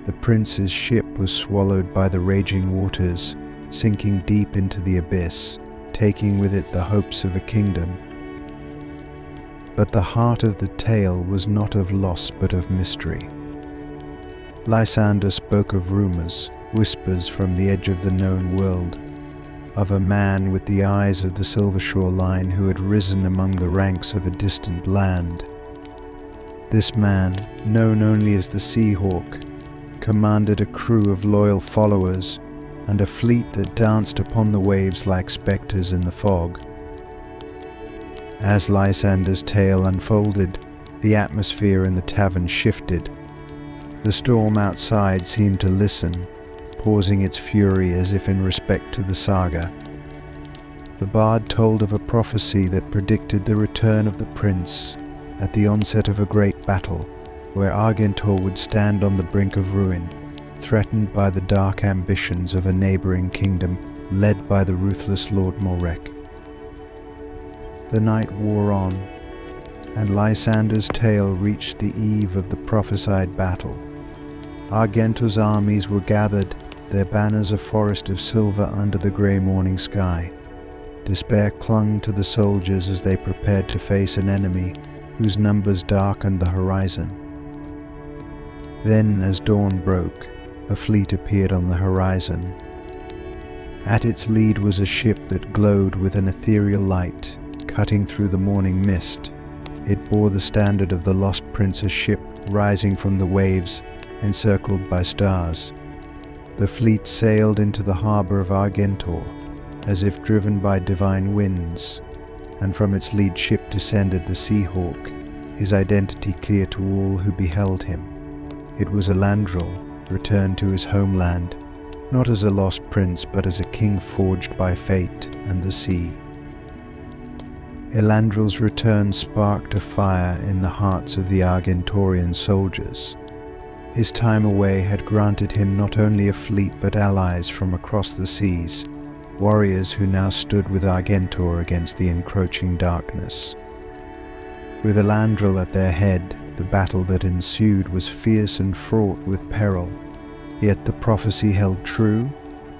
the prince's ship was swallowed by the raging waters, sinking deep into the abyss, taking with it the hopes of a kingdom. But the heart of the tale was not of loss but of mystery. Lysander spoke of rumors, whispers from the edge of the known world, of a man with the eyes of the Silvershore line who had risen among the ranks of a distant land. This man, known only as the Seahawk, commanded a crew of loyal followers and a fleet that danced upon the waves like spectres in the fog. As Lysander's tale unfolded, the atmosphere in the tavern shifted. The storm outside seemed to listen, pausing its fury as if in respect to the saga. The bard told of a prophecy that predicted the return of the prince at the onset of a great battle, where Argentor would stand on the brink of ruin, threatened by the dark ambitions of a neighboring kingdom led by the ruthless Lord Morek. The night wore on, and Lysander's tale reached the eve of the prophesied battle. Argentor's armies were gathered, their banners a forest of silver under the grey morning sky. Despair clung to the soldiers as they prepared to face an enemy whose numbers darkened the horizon. Then, as dawn broke, a fleet appeared on the horizon. At its lead was a ship that glowed with an ethereal light, cutting through the morning mist. It bore the standard of the lost prince's ship, rising from the waves, encircled by stars. The fleet sailed into the harbour of Argentor, as if driven by divine winds, and from its lead ship descended the Sea Hawk, his identity clear to all who beheld him. It was Elandril, returned to his homeland, not as a lost prince but as a king forged by fate and the sea. Elandril's return sparked a fire in the hearts of the Argentorian soldiers. His time away had granted him not only a fleet but allies from across the seas, warriors who now stood with Argentor against the encroaching darkness. With Elandril at their head, the battle that ensued was fierce and fraught with peril. Yet the prophecy held true,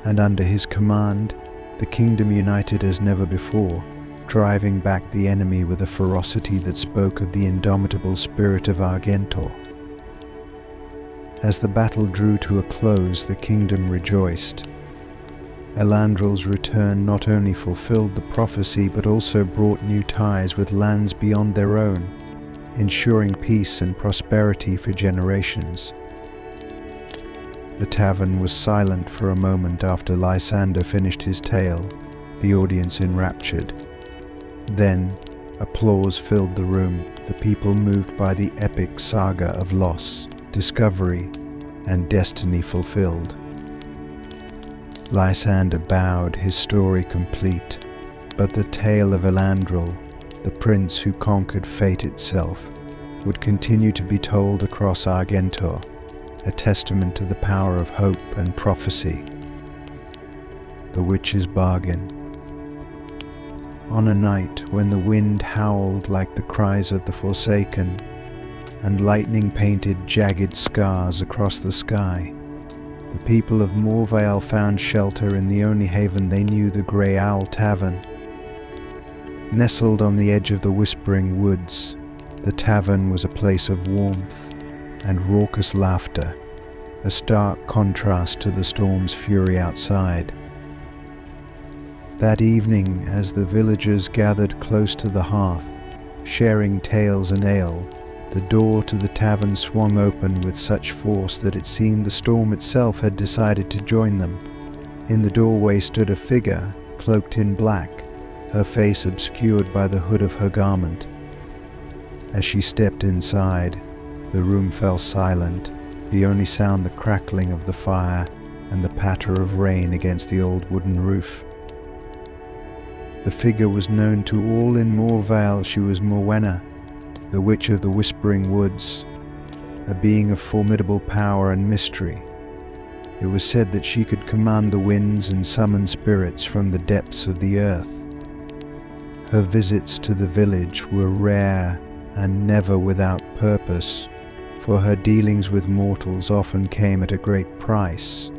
and under his command, the kingdom united as never before, driving back the enemy with a ferocity that spoke of the indomitable spirit of Argentor. As the battle drew to a close, the kingdom rejoiced. Elandril's return not only fulfilled the prophecy but also brought new ties with lands beyond their own, ensuring peace and prosperity for generations. The tavern was silent for a moment after Lysander finished his tale, the audience enraptured. Then, applause filled the room, the people moved by the epic saga of loss, discovery, and destiny fulfilled. Lysander bowed, his story complete, but the tale of Elandril, the prince who conquered fate itself, would continue to be told across Argentor, a testament to the power of hope and prophecy. The Witch's Bargain. On a night when the wind howled like the cries of the Forsaken, and lightning painted jagged scars across the sky, the people of Morvale found shelter in the only haven they knew, the Grey Owl Tavern. Nestled on the edge of the Whispering Woods, the tavern was a place of warmth and raucous laughter, a stark contrast to the storm's fury outside. That evening, as the villagers gathered close to the hearth, sharing tales and ale, the door to the tavern swung open with such force that it seemed the storm itself had decided to join them. In the doorway stood a figure, cloaked in black, her face obscured by the hood of her garment. As she stepped inside, the room fell silent, the only sound the crackling of the fire and the patter of rain against the old wooden roof. The figure was known to all in Morvale. She was Morwenna, the Witch of the Whispering Woods, a being of formidable power and mystery. It was said that she could command the winds and summon spirits from the depths of the earth. Her visits to the village were rare and never without purpose, for her dealings with mortals often came at a great price.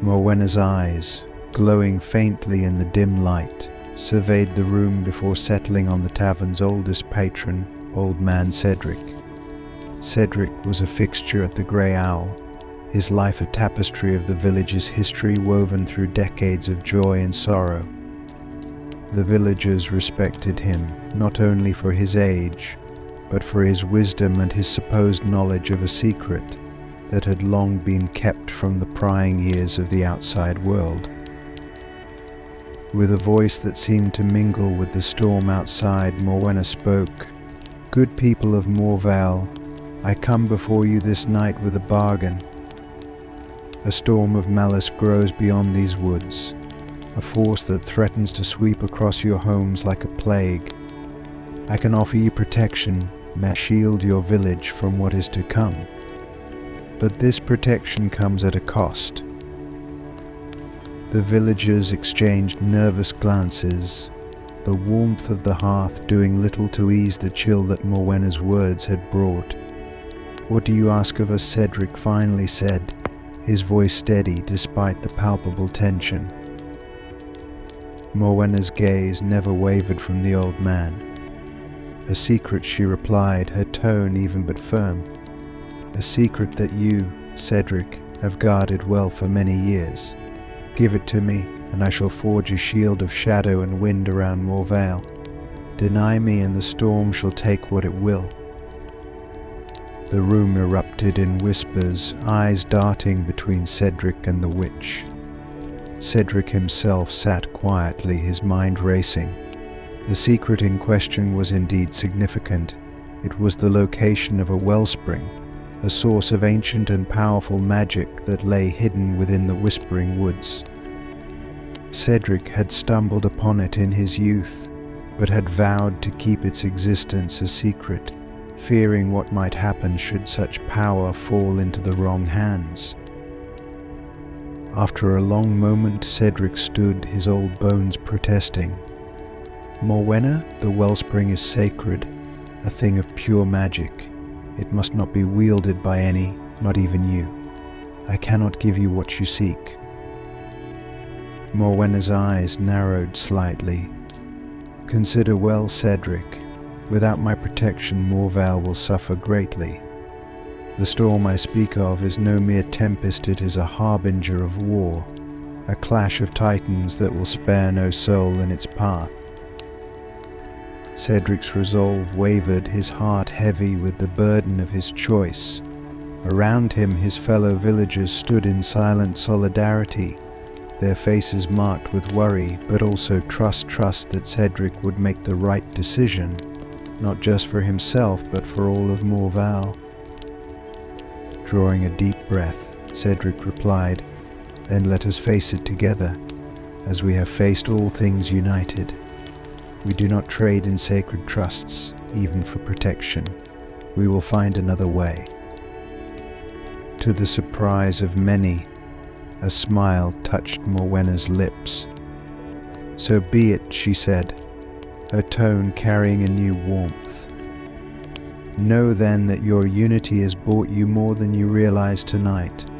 Morwenna's eyes, glowing faintly in the dim light, surveyed the room before settling on the tavern's oldest patron, Old Man Cedric. Cedric was a fixture at the Grey Owl, his life a tapestry of the village's history woven through decades of joy and sorrow. The villagers respected him not only for his age, but for his wisdom and his supposed knowledge of a secret that had long been kept from the prying ears of the outside world. With a voice that seemed to mingle with the storm outside, Morwenna spoke. "Good people of Morvale, I come before you this night with a bargain. A storm of malice grows beyond these woods, a force that threatens to sweep across your homes like a plague. I can offer you protection, may shield your village from what is to come. But this protection comes at a cost." The villagers exchanged nervous glances, the warmth of the hearth doing little to ease the chill that Morwenna's words had brought. "What do you ask of us?" Cedric finally said, his voice steady despite the palpable tension. Morwenna's gaze never wavered from the old man. "A secret," she replied, her tone even but firm. "A secret that you, Cedric, have guarded well for many years. Give it to me, and I shall forge a shield of shadow and wind around Morvale. Deny me, and the storm shall take what it will." The room erupted in whispers, eyes darting between Cedric and the witch. Cedric himself sat quietly, his mind racing. The secret in question was indeed significant. It was the location of a wellspring, a source of ancient and powerful magic that lay hidden within the Whispering Woods. Cedric had stumbled upon it in his youth, but had vowed to keep its existence a secret, fearing what might happen should such power fall into the wrong hands. After a long moment, Cedric stood, his old bones protesting. "Morwenna, the wellspring is sacred, a thing of pure magic. It must not be wielded by any, not even you. I cannot give you what you seek." Morwenna's eyes narrowed slightly. "Consider well, Cedric. Without my protection, Morvale will suffer greatly. The storm I speak of is no mere tempest, it is a harbinger of war, a clash of titans that will spare no soul in its path." Cedric's resolve wavered, his heart heavy with the burden of his choice. Around him his fellow villagers stood in silent solidarity, their faces marked with worry, but also trust that Cedric would make the right decision, not just for himself, but for all of Morvale. Drawing a deep breath, Cedric replied, "Then let us face it together, as we have faced all things united. We do not trade in sacred trusts, even for protection. We will find another way." To the surprise of many, a smile touched Morwenna's lips. "So be it," she said, her tone carrying a new warmth. "Know then that your unity has bought you more than you realize tonight.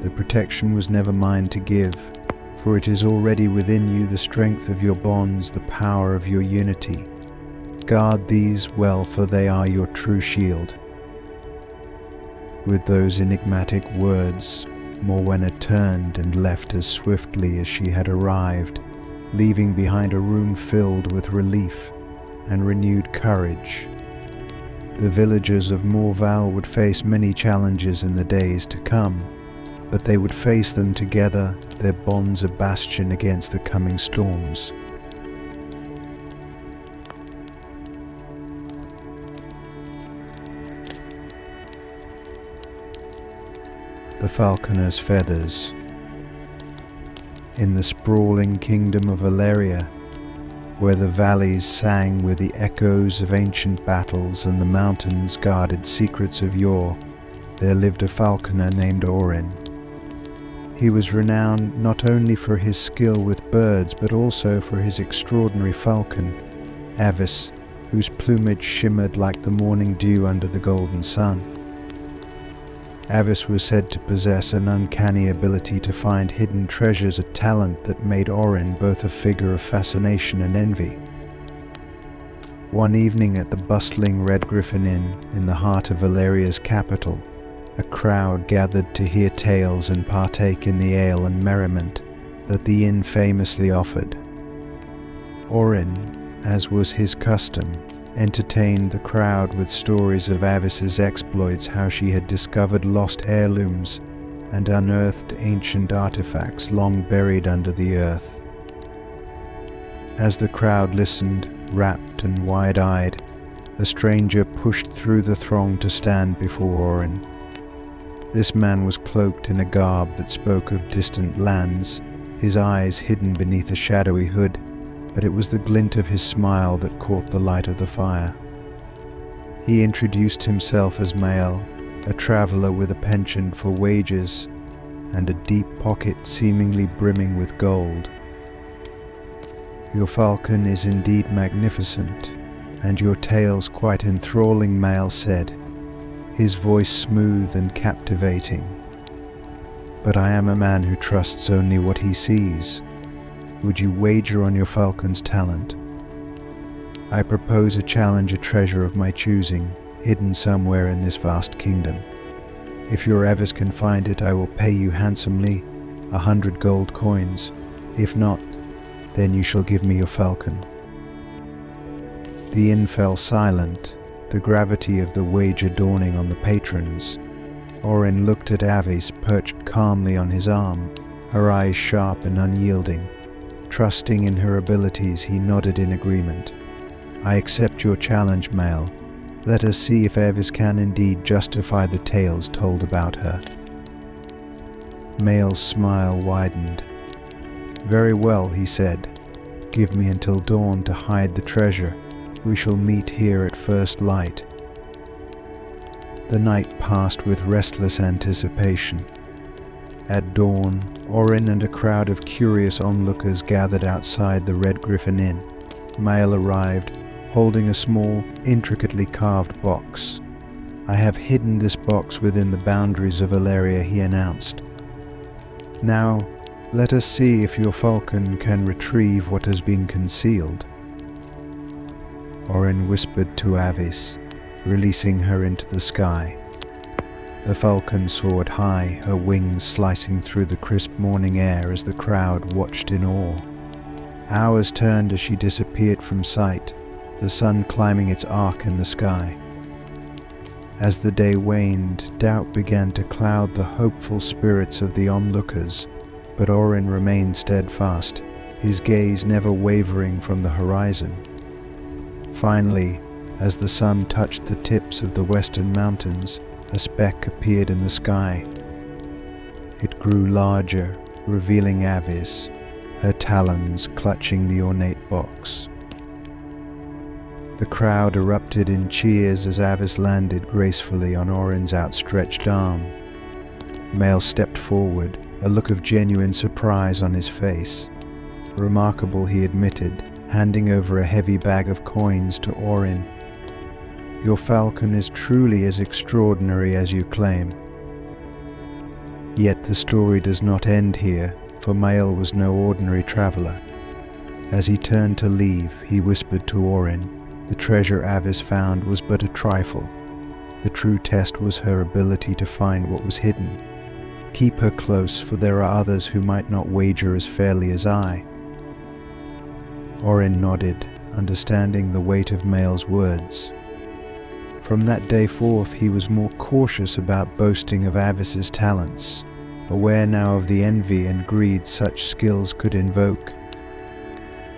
The protection was never mine to give, for it is already within you, the strength of your bonds, the power of your unity. Guard these well, for they are your true shield." With those enigmatic words, Morwenna turned and left as swiftly as she had arrived, leaving behind a room filled with relief and renewed courage. The villagers of Morvale would face many challenges in the days to come, but they would face them together, their bonds a bastion against the coming storms. The Falconer's Feathers. In the sprawling kingdom of Valeria, where the valleys sang with the echoes of ancient battles and the mountains guarded secrets of yore, there lived a falconer named Orin. He was renowned not only for his skill with birds, but also for his extraordinary falcon, Avis, whose plumage shimmered like the morning dew under the golden sun. Avis was said to possess an uncanny ability to find hidden treasures, a talent that made Orin both a figure of fascination and envy. One evening at the bustling Red Griffin Inn in the heart of Valeria's capital, a crowd gathered to hear tales and partake in the ale and merriment that the inn famously offered. Orin, as was his custom, entertained the crowd with stories of Avis's exploits, how she had discovered lost heirlooms and unearthed ancient artifacts long buried under the earth. As the crowd listened, rapt and wide-eyed, a stranger pushed through the throng to stand before Orin. This man was cloaked in a garb that spoke of distant lands, his eyes hidden beneath a shadowy hood, but it was the glint of his smile that caught the light of the fire. He introduced himself as Mael, a traveller with a penchant for wages and a deep pocket seemingly brimming with gold. "Your falcon is indeed magnificent, and your tales quite enthralling," Mael said, his voice smooth and captivating. "But I am a man who trusts only what he sees. Would you wager on your falcon's talent? I propose a challenge, a treasure of my choosing, hidden somewhere in this vast kingdom." If your Evers can find it, I will pay you handsomely, 100 gold coins. If not, then you shall give me your falcon." The inn fell silent, the gravity of the wager dawning on the patrons. Orin looked at Avis perched calmly on his arm, her eyes sharp and unyielding. Trusting in her abilities, he nodded in agreement. "I accept your challenge, Mael. Let us see if Avis can indeed justify the tales told about her." Mael's smile widened. "Very well," he said. "Give me until dawn to hide the treasure. We shall meet here at first light." The night passed with restless anticipation. At dawn, Orin and a crowd of curious onlookers gathered outside the Red Griffin Inn. Mael arrived, holding a small, intricately carved box. "I have hidden this box within the boundaries of Valeria," he announced. "Now, let us see if your falcon can retrieve what has been concealed." Orin whispered to Avis, releasing her into the sky. The falcon soared high, her wings slicing through the crisp morning air as the crowd watched in awe. Hours turned as she disappeared from sight, the sun climbing its arc in the sky. As the day waned, doubt began to cloud the hopeful spirits of the onlookers, but Orin remained steadfast, his gaze never wavering from the horizon. Finally, as the sun touched the tips of the western mountains, a speck appeared in the sky. It grew larger, revealing Avis, her talons clutching the ornate box. The crowd erupted in cheers as Avis landed gracefully on Orin's outstretched arm. Mael stepped forward, a look of genuine surprise on his face. "Remarkable," he admitted, handing over a heavy bag of coins to Orin. "Your falcon is truly as extraordinary as you claim." Yet the story does not end here, for Mael was no ordinary traveler. As he turned to leave, he whispered to Orin, the treasure Avis found was but a trifle. The true test was her ability to find what was hidden. Keep her close, for there are others who might not wager as fairly as I. Orin nodded, understanding the weight of Mael's words. From that day forth, he was more cautious about boasting of Avis's talents, aware now of the envy and greed such skills could invoke.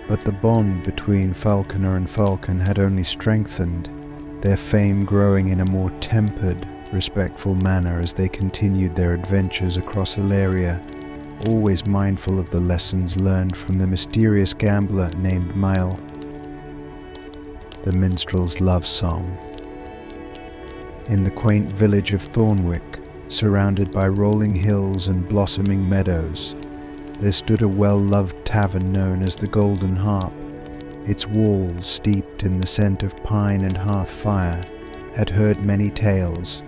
But the bond between falconer and falcon had only strengthened, their fame growing in a more tempered, respectful manner as they continued their adventures across Ilaria, always mindful of the lessons learned from the mysterious gambler named Mael. The Minstrel's Love Song. In the quaint village of Thornwick, surrounded by rolling hills and blossoming meadows, there stood a well-loved tavern known as the Golden Harp. Its walls, steeped in the scent of pine and hearth fire, had heard many tales,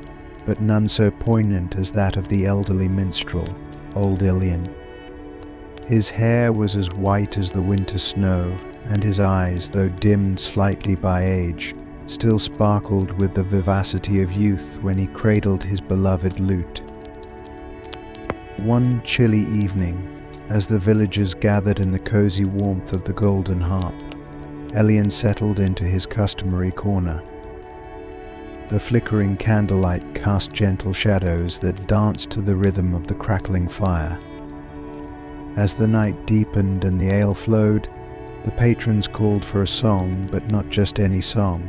but none so poignant as that of the elderly minstrel, old Ilian. His hair was as white as the winter snow, and his eyes, though dimmed slightly by age, still sparkled with the vivacity of youth when he cradled his beloved lute. One chilly evening, as the villagers gathered in the cozy warmth of the Golden Harp, Elian settled into his customary corner. The flickering candlelight cast gentle shadows that danced to the rhythm of the crackling fire. As the night deepened and the ale flowed, the patrons called for a song, but not just any song.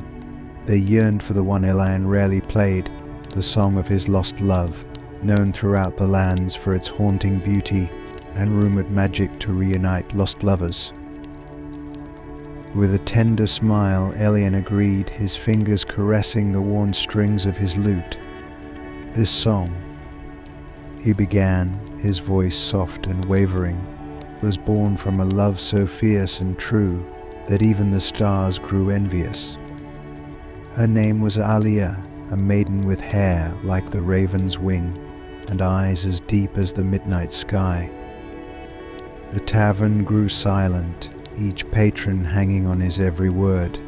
They yearned for the one Elian rarely played, the song of his lost love, known throughout the lands for its haunting beauty and rumored magic to reunite lost lovers. With a tender smile, Elian agreed, his fingers caressing the worn strings of his lute. "This song," he began, his voice soft and wavering, "was born from a love so fierce and true that even the stars grew envious. Her name was Alia, a maiden with hair like the raven's wing, and eyes as deep as the midnight sky." The tavern grew silent, each patron hanging on his every word.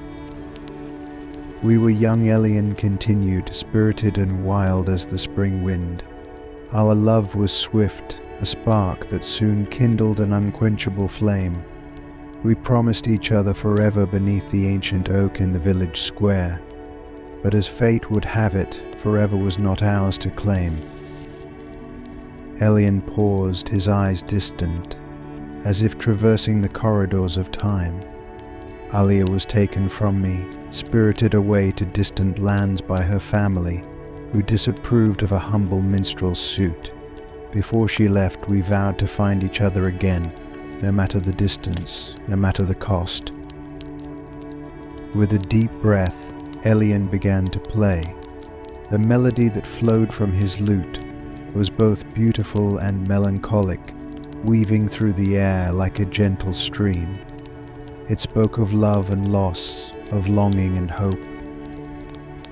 We were young, Elian continued, spirited and wild as the spring wind. Our love was swift, a spark that soon kindled an unquenchable flame. We promised each other forever beneath the ancient oak in the village square. But as fate would have it, forever was not ours to claim. Elian paused, his eyes distant, as if traversing the corridors of time. Alia was taken from me, spirited away to distant lands by her family, who disapproved of a humble minstrel's suit. Before she left, we vowed to find each other again, no matter the distance, no matter the cost. With a deep breath, Elian began to play. The melody that flowed from his lute was both beautiful and melancholic, weaving through the air like a gentle stream. It spoke of love and loss, of longing and hope.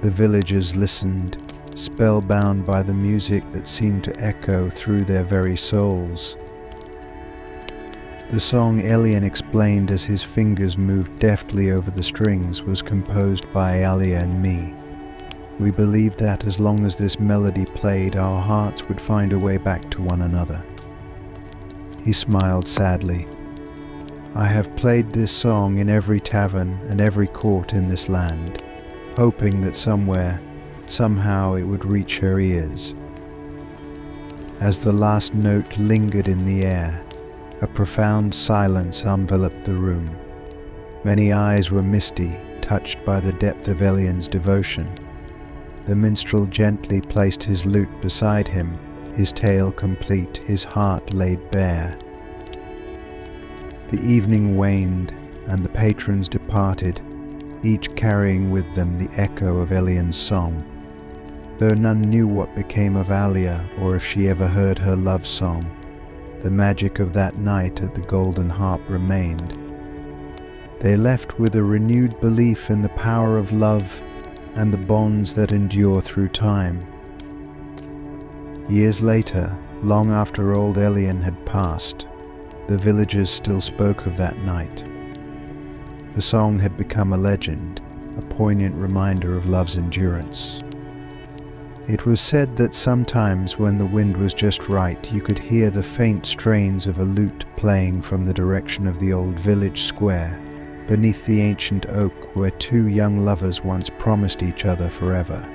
The villagers listened, spellbound by the music that seemed to echo through their very souls. The song, Elian explained as his fingers moved deftly over the strings, was composed by Alia and me. We believed that as long as this melody played, our hearts would find a way back to one another. He smiled sadly. I have played this song in every tavern and every court in this land, hoping that somewhere, somehow it would reach her ears. As the last note lingered in the air, a profound silence enveloped the room. Many eyes were misty, touched by the depth of Elian's devotion. The minstrel gently placed his lute beside him, his tale complete, his heart laid bare. The evening waned, and the patrons departed, each carrying with them the echo of Elian's song. Though none knew what became of Alia, or if she ever heard her love song, the magic of that night at the Golden Harp remained. They left with a renewed belief in the power of love and the bonds that endure through time. Years later, long after old Elian had passed, the villagers still spoke of that night. The song had become a legend, a poignant reminder of love's endurance. It was said that sometimes when the wind was just right, you could hear the faint strains of a lute playing from the direction of the old village square, beneath the ancient oak where two young lovers once promised each other forever.